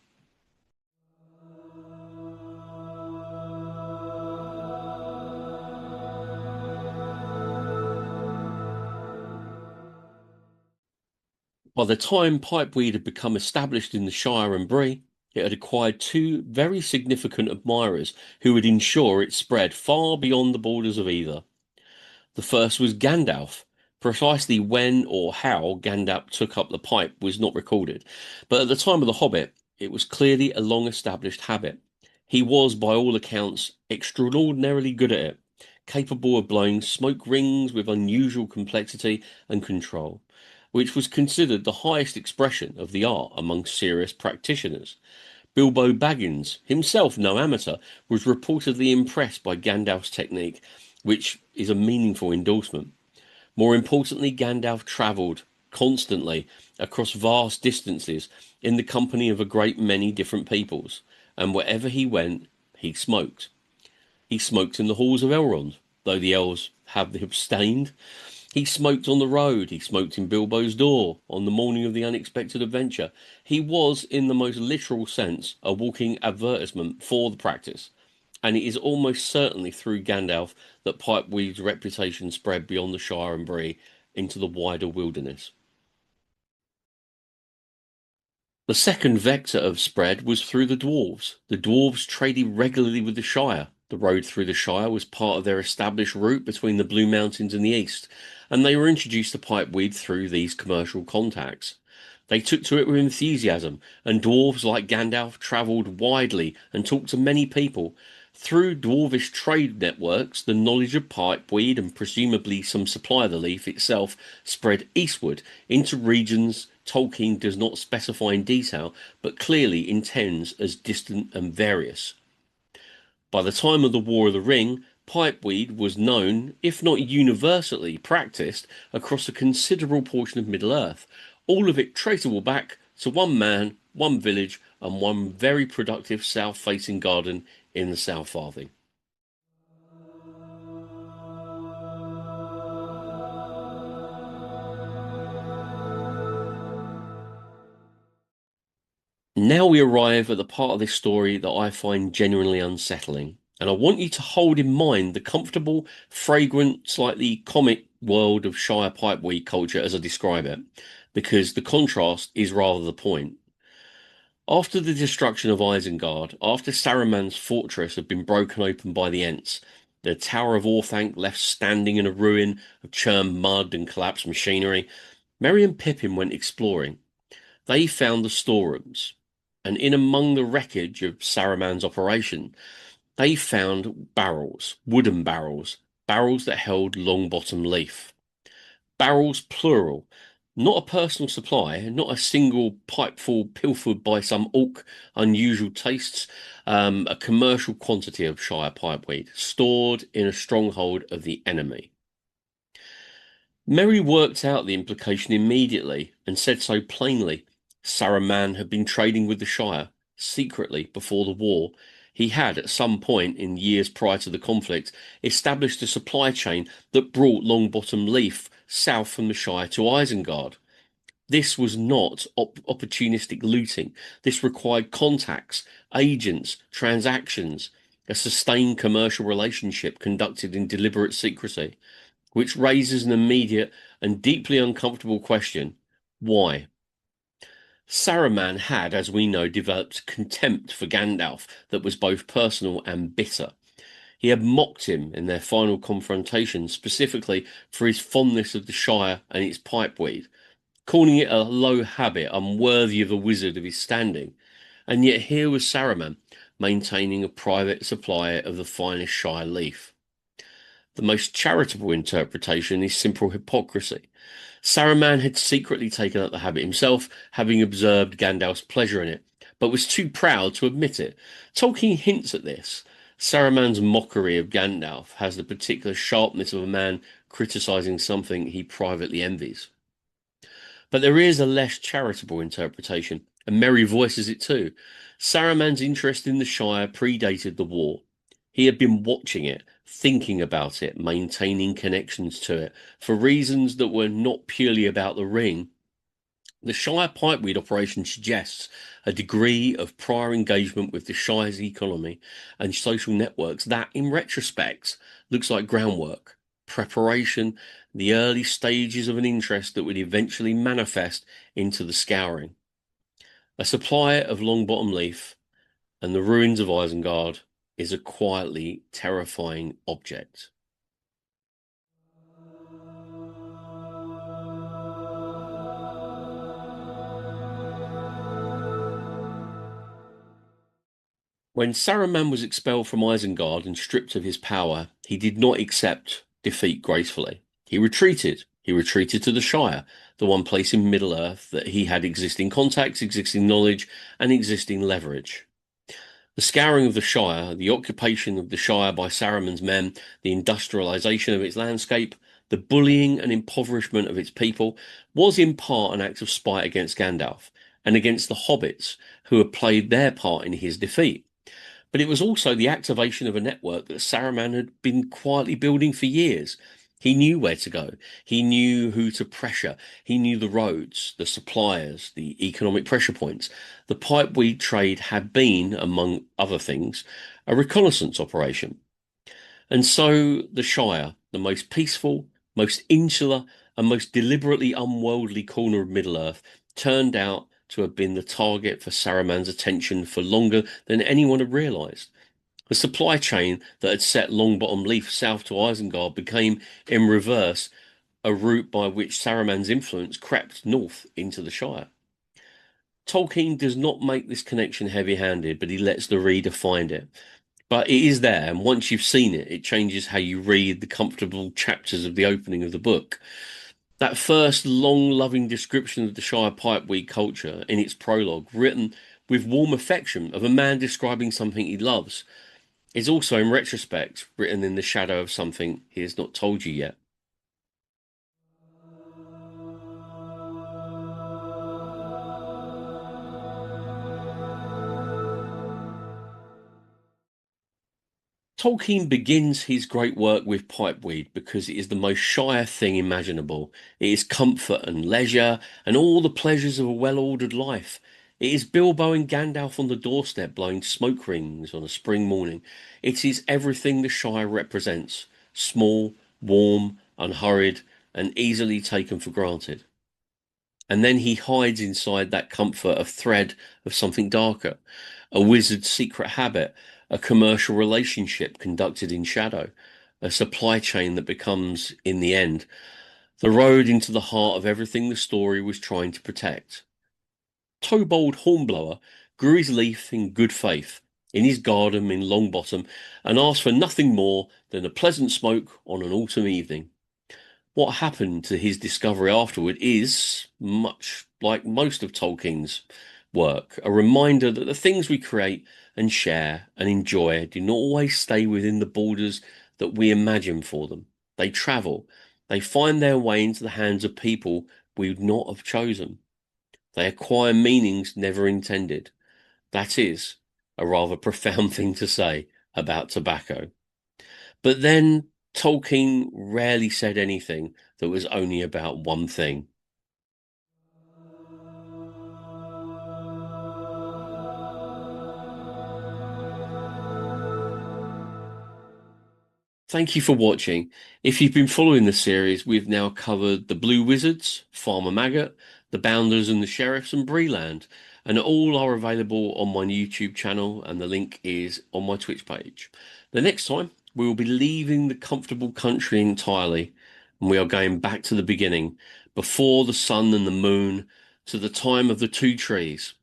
By the time pipeweed had become established in the Shire and Bree, it had acquired two very significant admirers who would ensure its spread far beyond the borders of either. The first was Gandalf. Precisely when or how Gandalf took up the pipe was not recorded, but at the time of The Hobbit, it was clearly a long-established habit. He was, by all accounts, extraordinarily good at it, capable of blowing smoke rings with unusual complexity and control, which was considered the highest expression of the art among serious practitioners. Bilbo Baggins, himself no amateur, was reportedly impressed by Gandalf's technique, which is a meaningful endorsement. More importantly, Gandalf travelled constantly across vast distances in the company of a great many different peoples, and wherever he went, he smoked. He smoked in the halls of Elrond, though the elves have abstained. He smoked on the road. He smoked in Bilbo's door on the morning of the unexpected adventure. He was, in the most literal sense, a walking advertisement for the practice. And it is almost certainly through Gandalf that pipeweed's reputation spread beyond the Shire and Bree into the wider wilderness. The second vector of spread was through the dwarves. The dwarves traded regularly with the Shire. The road through the Shire was part of their established route between the Blue Mountains and the east, and they were introduced to pipeweed through these commercial contacts. They took to it with enthusiasm, and dwarves like Gandalf travelled widely and talked to many people. Through dwarvish trade networks, the knowledge of pipeweed and presumably some supply of the leaf itself spread eastward into regions Tolkien does not specify in detail, but clearly intends as distant and various. By the time of the War of the Ring, pipeweed was known, if not universally practiced, across a considerable portion of Middle-earth, all of it traceable back to one man, one village, and one very productive south-facing garden in the South Farthing. Now we arrive at the part of this story that I find genuinely unsettling, and I want you to hold in mind the comfortable, fragrant, slightly comic world of Shire pipeweed culture as I describe it, because the contrast is rather the point. After the destruction of Isengard, after Saruman's fortress had been broken open by the Ents, the Tower of Orthanc left standing in a ruin of churned mud and collapsed machinery, Merry and Pippin went exploring. They found the storerooms, and in among the wreckage of Saruman's operation, they found barrels, wooden barrels, barrels that held Longbottom Leaf. Barrels plural, not a personal supply, not a single pipeful pilfered by some orc unusual tastes, a commercial quantity of Shire pipeweed, stored in a stronghold of the enemy. Merry worked out the implication immediately and said so plainly. Saruman had been trading with the Shire, secretly, before the war. He had, at some point in years prior to the conflict, established a supply chain that brought Longbottom Leaf south from the Shire to Isengard. This was not opportunistic looting. This required contacts, agents, transactions, a sustained commercial relationship conducted in deliberate secrecy, which raises an immediate and deeply uncomfortable question. Why? Saruman had, as we know, developed contempt for Gandalf that was both personal and bitter. He had mocked him in their final confrontation, specifically for his fondness of the Shire and its pipeweed, calling it a low habit unworthy of a wizard of his standing. And yet here was Saruman maintaining a private supply of the finest Shire leaf. The most charitable interpretation is simple hypocrisy. Saruman had secretly taken up the habit himself, having observed Gandalf's pleasure in it, but was too proud to admit it. Tolkien hints at this. Saruman's mockery of Gandalf has the particular sharpness of a man criticizing something he privately envies. But there is a less charitable interpretation, and Merry voices it too. Saruman's interest in the Shire predated the war. He had been watching it, thinking about it, maintaining connections to it, for reasons that were not purely about the ring. The Shire pipeweed operation suggests a degree of prior engagement with the Shire's economy and social networks that, in retrospect, looks like groundwork, preparation, the early stages of an interest that would eventually manifest into the scouring. A supply of Longbottom Leaf and the ruins of Isengard is a quietly terrifying object. When Saruman was expelled from Isengard and stripped of his power, he did not accept defeat gracefully. He retreated. He retreated to the Shire, the one place in Middle-earth that he had existing contacts, existing knowledge, and existing leverage. The scouring of the Shire, the occupation of the Shire by Saruman's men, the industrialization of its landscape, the bullying and impoverishment of its people was in part an act of spite against Gandalf and against the hobbits who had played their part in his defeat. But it was also the activation of a network that Saruman had been quietly building for years. He knew where to go. He knew who to pressure. He knew the roads, the suppliers, the economic pressure points. The pipeweed trade had been, among other things, a reconnaissance operation. And so the Shire, the most peaceful, most insular, and most deliberately unworldly corner of Middle-earth, turned out to have been the target for Saruman's attention for longer than anyone had realised. The supply chain that had set Longbottom Leaf south to Isengard became, in reverse, a route by which Saruman's influence crept north into the Shire. Tolkien does not make this connection heavy-handed, but he lets the reader find it. But it is there, and once you've seen it, it changes how you read the comfortable chapters of the opening of the book. That first long, loving description of the Shire pipeweed culture in its prologue, written with warm affection of a man describing something he loves, is also, in retrospect, written in the shadow of something he has not told you yet. Tolkien begins his great work with pipeweed because it is the most shire thing imaginable. It is comfort and leisure and all the pleasures of a well-ordered life. It is Bilbo and Gandalf on the doorstep blowing smoke rings on a spring morning. It is everything the Shire represents: small, warm, unhurried, and easily taken for granted. And then he hides inside that comfort a thread of something darker, a wizard's secret habit, a commercial relationship conducted in shadow, a supply chain that becomes, in the end, the road into the heart of everything the story was trying to protect. Tobold Hornblower grew his leaf in good faith in his garden in Longbottom and asked for nothing more than a pleasant smoke on an autumn evening. What happened to his discovery afterward is, much like most of Tolkien's work, a reminder that the things we create and share and enjoy do not always stay within the borders that we imagine for them. They travel. They find their way into the hands of people we would not have chosen. They acquire meanings never intended. That is a rather profound thing to say about tobacco. But then Tolkien rarely said anything that was only about one thing. Thank you for watching. If you've been following the series, we've now covered the Blue Wizards, Farmer Maggot, the Bounders and the Sheriffs, and Breeland, and all are available on my YouTube channel, and the link is on my Twitch page. The next time, we will be leaving the comfortable country entirely, and we are going back to the beginning, before the sun and the moon, to the time of the two trees,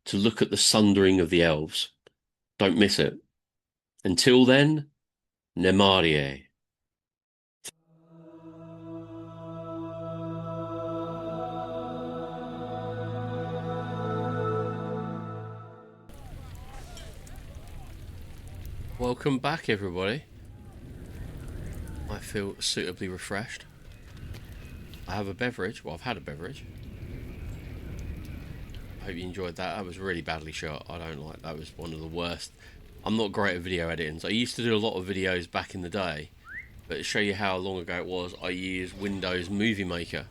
to look at the sundering of the elves. Don't miss it. Until then, Nemarie. Welcome back, everybody. I feel suitably refreshed. I have a beverage. Well, I've had a beverage. I hope you enjoyed that. That was really badly shot. I don't like that. Was one of the worst. I'm not great at video editing. So I used to do a lot of videos back in the day, but to show you how long ago it was, I used Windows Movie Maker.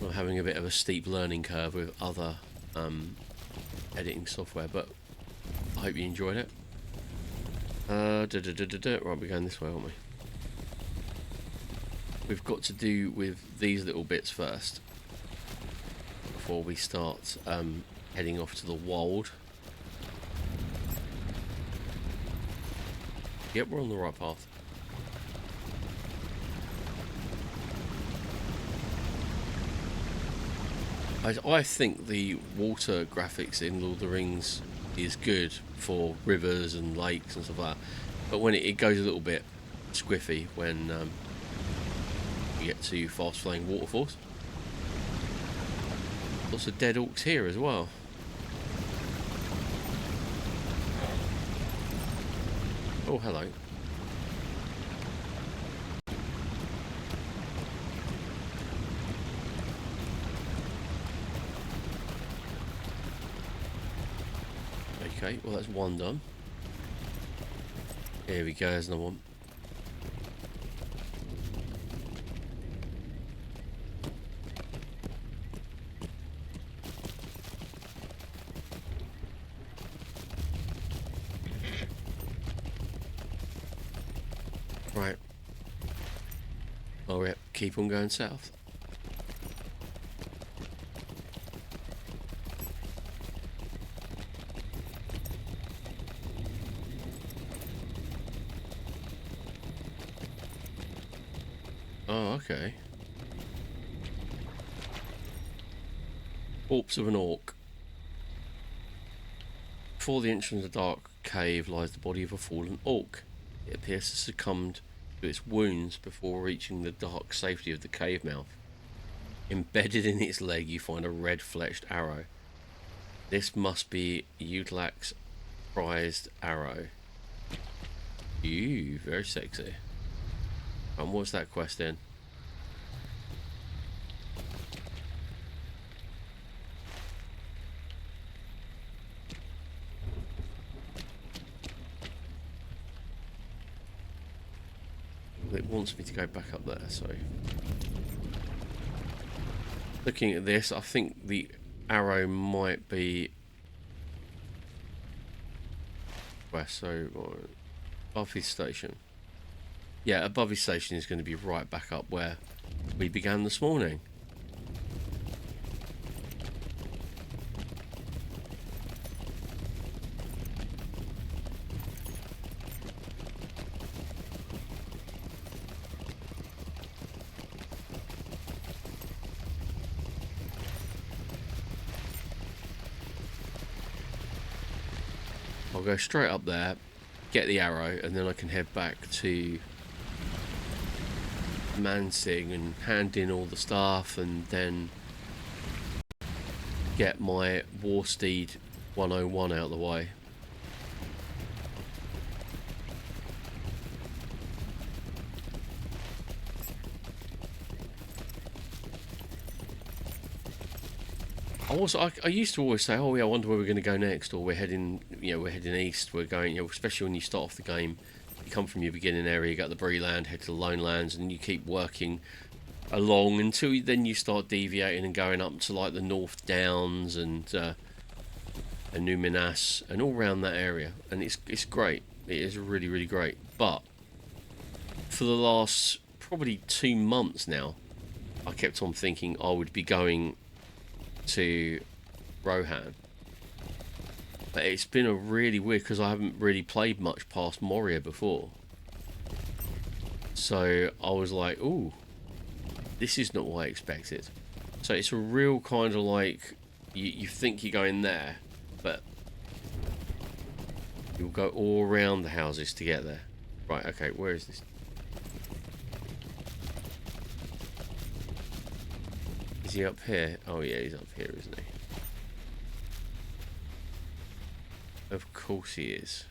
I'm having a bit of a steep learning curve with other editing software, but I hope you enjoyed it. Right, we're going this way, aren't we? We've got to do with these little bits first before we start heading off to the wold. Yep, we're on the right path. I think the water graphics in Lord of the Rings is good for rivers and lakes and stuff like that, but when it goes a little bit squiffy when you get to fast flowing waterfalls. Lots of dead orcs here as well. Oh, hello. Okay, well that's one done. Here we go, there's another one. Right. Oh yeah, keep on going south. Oh, okay. Corpse of an orc. Before the entrance of the dark cave lies the body of a fallen orc. It appears to succumb to its wounds before reaching the dark safety of the cave mouth. Embedded in its leg, you find a red fletched arrow. This must be Utlak's prized arrow. Ooh, very sexy. And what's that quest in? It wants me to go back up there, so looking at this, I think the arrow might be west, so above his station. Yeah, above his station is going to be right back up where we began this morning. I'll go straight up there, get the arrow, and then I can head back to Mansing and hand in all the stuff, and then get my War Steed 101 out of the way. I used to always say, oh yeah, I wonder where we're going to go next, or we're heading, we're heading east. We're going, especially when you start off the game, you come from your beginning area, you got the Breland, head to the Lone Lands, and you keep working along until then you start deviating and going up to like the North Downs and New Minas and all around that area, and it's great. It is really, really great. But for the last probably 2 months now, I kept on thinking I would be going to Rohan, but it's been a really weird, because I haven't really played much past Moria before, so I was like, ooh, this is not what I expected. So it's a real kind of like, you think you're going there, but you'll go all around the houses to get there. Right, okay, where is this? Is he up here? Oh yeah, he's up here, isn't he? Of course he is.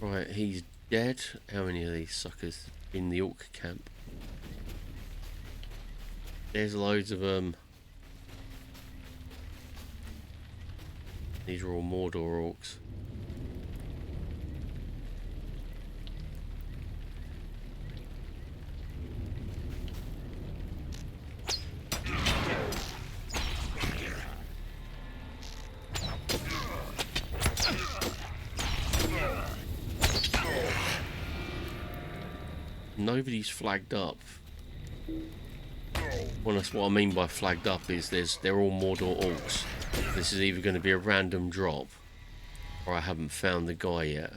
Right, he's dead. How many of these suckers in the orc camp? There's loads of them. These are all Mordor orcs. Nobody's flagged up. Well, that's what I mean by flagged up, is they're all Mordor orcs. This is either going to be a random drop, or I haven't found the guy yet.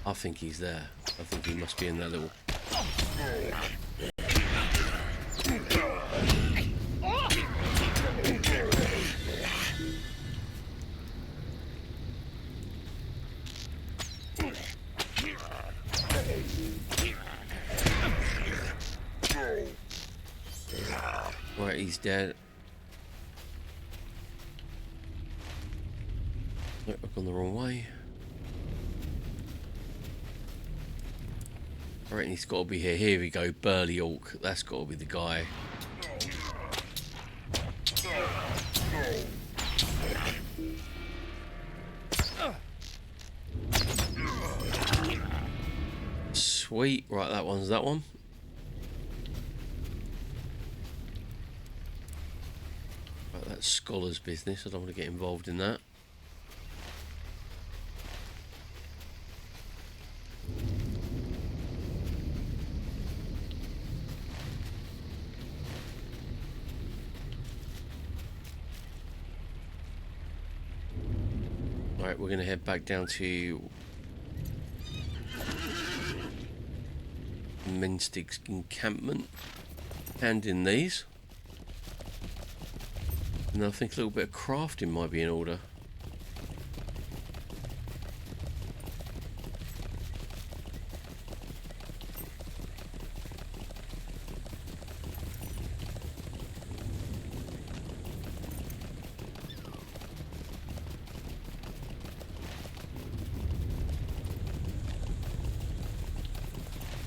I think he's there. I think he must be in that little... Right, he's dead. Nope, I've gone the wrong way. I reckon he's got to be here. Here we go, Burly Orc. That's got to be the guy. Sweet. Right, that one's that one. Right, that's Scholar's business. I don't want to get involved in that. Right, we're going to head back down to Menstig's encampment. Hand in these. And I think a little bit of crafting might be in order.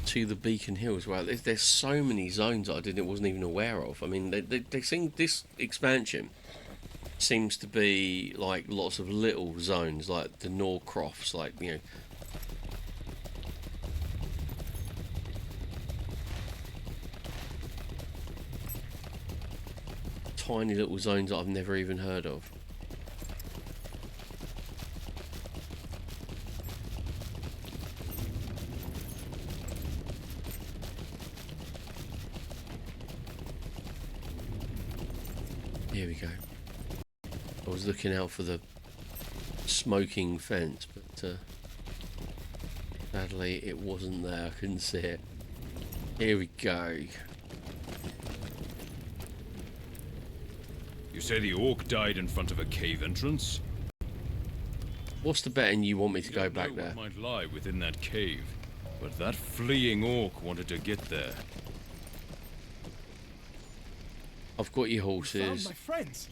To the Beacon Hills. Well, there's so many zones that wasn't even aware of. I mean, they seem, this expansion seems to be like lots of little zones, like the Norcrofts, like, you know, tiny little zones that I've never even heard of. Here we go. I was looking out for the smoking fence, but sadly it wasn't there. I couldn't see it. Here we go. You say the orc died in front of a cave entrance? What's the betting you want me to go back know there? what might lie within that cave, but that fleeing orc wanted to get there. I've got your Found horses. my friends.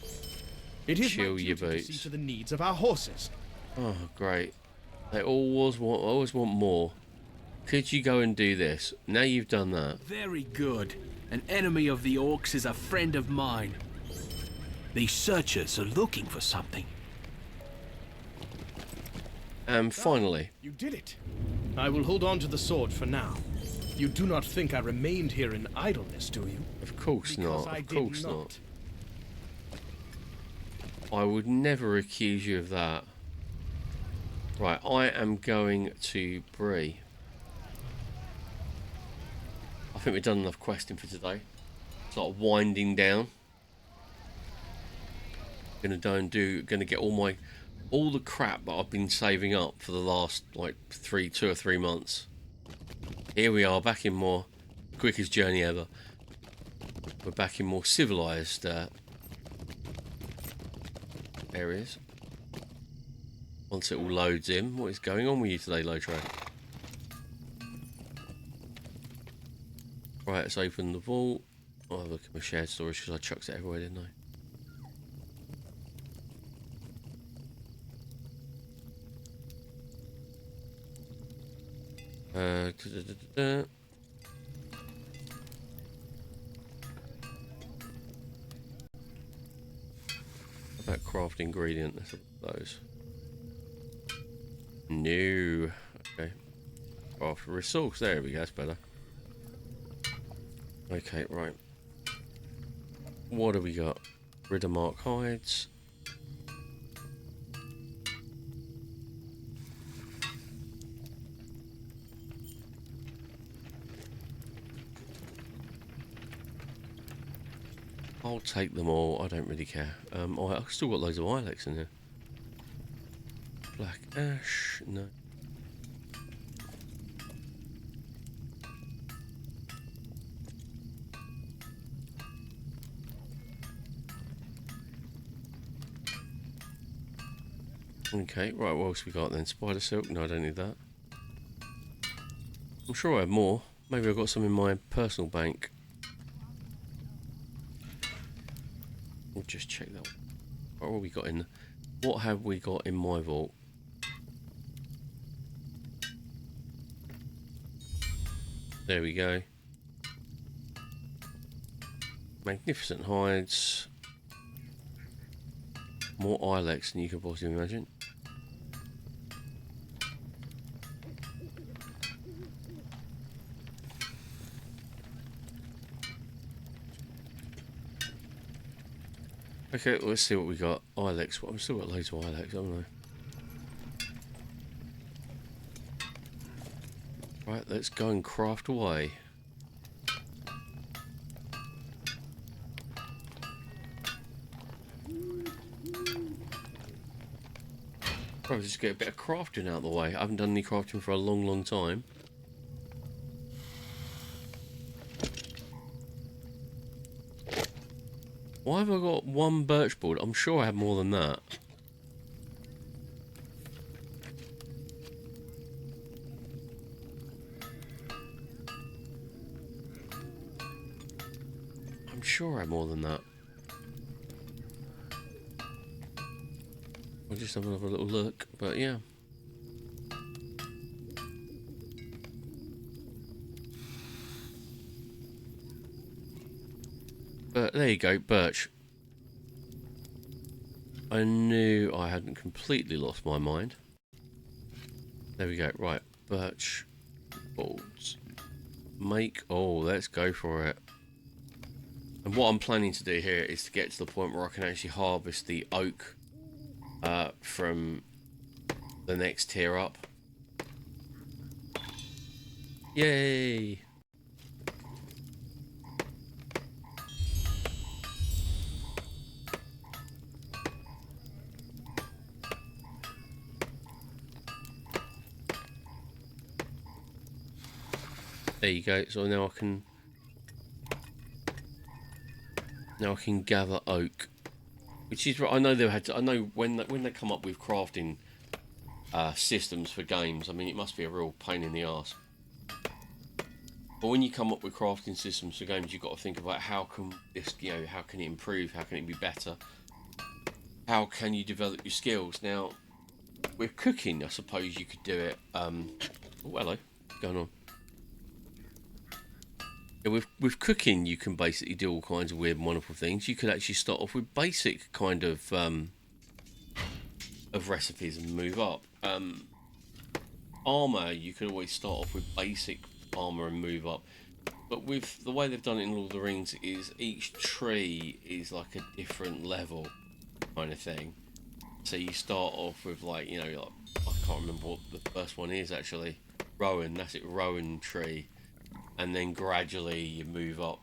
It is Chill my your duty to see boots. to the needs of our horses. Oh, great. They always want more. Could you go and do this? Now you've done that. Very good. An enemy of the orcs is a friend of mine. These searchers are looking for something. And finally, You did it. I will hold on to the sword for now. You do not think I remained here in idleness, do you? of course Because not. I Of did course not. I would never accuse you of that. Right, I am going to Bree. I think we've done enough questing for today. It's like winding down. Gonna get all the crap that I've been saving up for the last like 2 or 3 months. Here we are, back in more quickest journey ever. We're back in more civilized areas. Once it all loads in, what is going on with you today, LOTRO? Right, let's open the vault. I'll have a look at my shared storage because I chucked it everywhere, didn't I? About craft ingredient, let's look at those. No. Okay. Craft resource, there we go, that's better. Okay, right. What do we got? Riddermark hides. I'll take them all, I don't really care. I've still got loads of Ilex in here. Black ash, no. Okay, right, what else we got then? Spider silk? No, I don't need that. I'm sure I have more. Maybe I've got some in my personal bank. We'll just check that one. What have we got in? What have we got in my vault? There we go. Magnificent hides. More Ilex than you can possibly imagine. Okay, let's see what we got. Ilex. Well, I've still got loads of Ilex, haven't I? Right, let's go and craft away. Probably just get a bit of crafting out of the way. I haven't done any crafting for a long, long time. Why have I got one birch board? I'm sure I have more than that. I'm sure I have more than that. I'll just have another little look, but yeah. But there you go, birch. I knew I hadn't completely lost my mind. There we go. Right, birch boards. Oh, let's go for it. And what I'm planning to do here is to get to the point where I can actually harvest the oak from the next tier up. Yay! There you go. So now I can gather oak, which is I know I know when they come up with crafting systems for games. I mean, it must be a real pain in the arse. But when you come up with crafting systems for games, you've got to think about how can this, how can it improve? How can it be better? How can you develop your skills? Now, with cooking, I suppose you could do it. Oh, hello, what's going on? With cooking, you can basically do all kinds of weird and wonderful things. You could actually start off with basic kind of recipes and move up. Armor, you can always start off with basic armor and move up. But with the way they've done it in Lord of the Rings, is each tree is like a different level kind of thing. So you start off with like, like, I can't remember what the first one is actually. Rowan, that's it, Rowan tree. And then gradually you move up,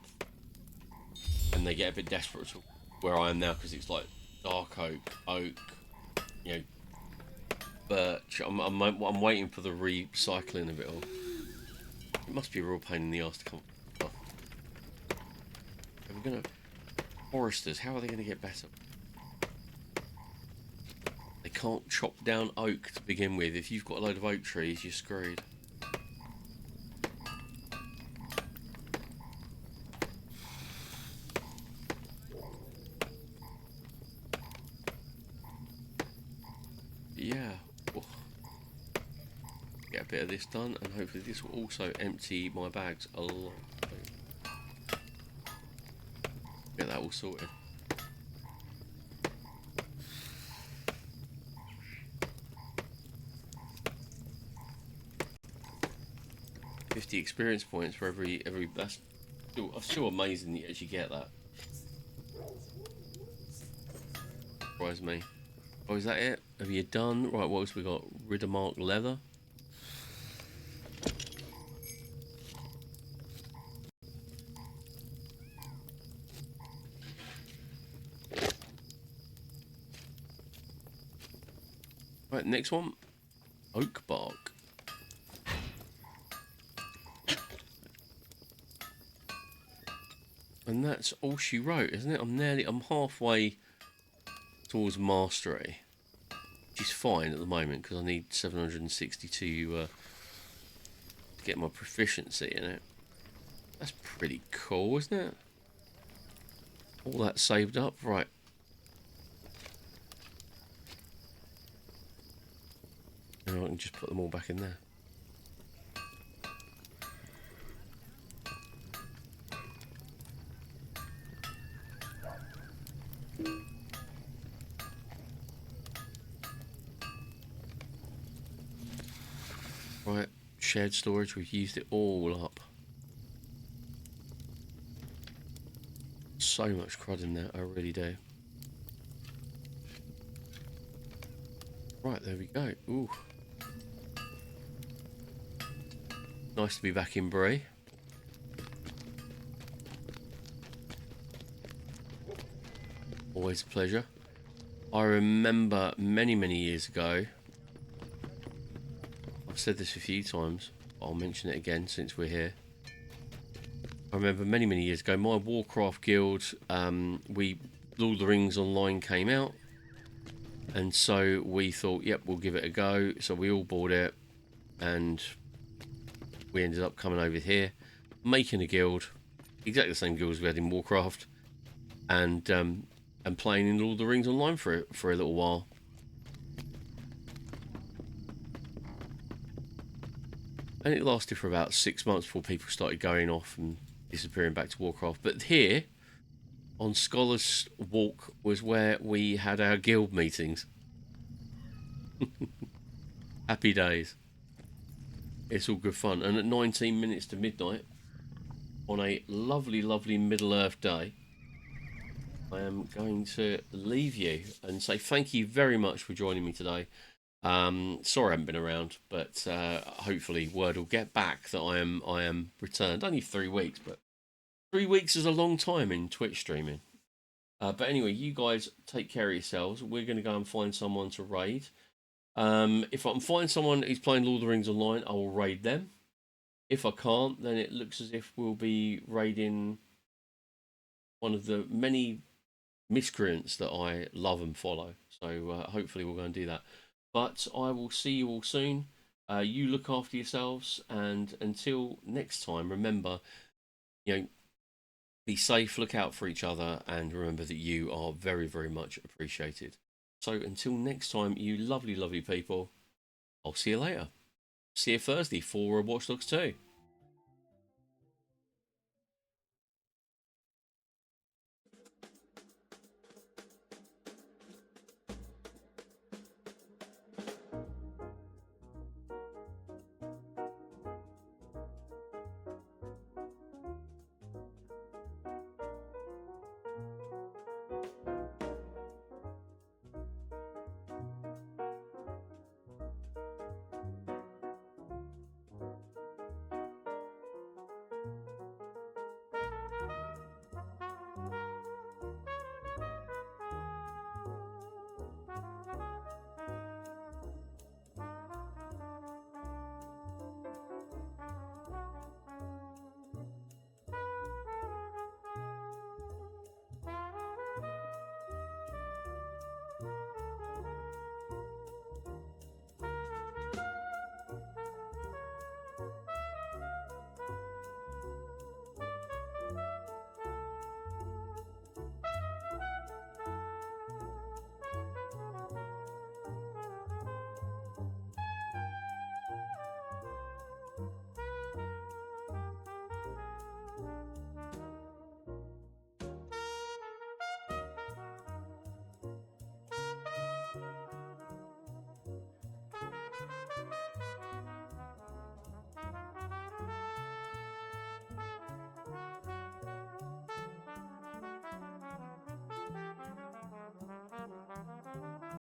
and they get a bit desperate to where I am now because it's like dark oak, birch. I'm waiting for the recycling of it all. It must be a real pain in the arse to come off. And we're gonna foresters. How are they gonna get better? They can't chop down oak to begin with. If you've got a load of oak trees, you're screwed. Yeah, get a bit of this done, and hopefully this will also empty my bags a lot. Get that all sorted. $50 experience points for every that's still amazing that you actually get that. Surprise me. Oh, is that it? Have you done? Right, what else we got? Riddermark leather. Right, next one. Oak bark. And that's all she wrote, isn't it? I'm halfway towards mastery, which is fine at the moment because I need 760 to get my proficiency in it. That's pretty cool, isn't it? All that saved up, right? Now I can just put them all back in there. Right, shared storage, we've used it all up. So much crud in there, I really do. Right, there we go. Ooh. Nice to be back in Bray. Always a pleasure. I remember many years ago, I've said this a few times, but I'll mention it again since we're here. I remember many years ago, my Warcraft guild, Lord of the Rings Online came out, and so we thought, yep, we'll give it a go. So we all bought it, and we ended up coming over here, making a guild, exactly the same guild as we had in Warcraft, and playing in Lord of the Rings Online for a little while. And it lasted for about 6 months before people started going off and disappearing back to Warcraft. But here, on Scholar's Walk, was where we had our guild meetings. Happy days. It's all good fun. And at 19 minutes to midnight, on a lovely, lovely Middle-earth day, I am going to leave you and say thank you very much for joining me today. Sorry I haven't been around, but hopefully word will get back that I am returned. Only 3 weeks, but 3 weeks is a long time in Twitch streaming. But anyway, you guys take care of yourselves. We're going to go and find someone to raid. If I can find someone who's playing Lord of the Rings Online, I will raid them. If I can't, then it looks as if we'll be raiding one of the many miscreants that I love and follow. So hopefully we'll go and do that. But I will see you all soon. You look after yourselves, and until next time, remember, be safe, look out for each other, and remember that you are very, very much appreciated. So until next time, you lovely, lovely people, I'll see you later. See you Thursday for Watch Dogs 2.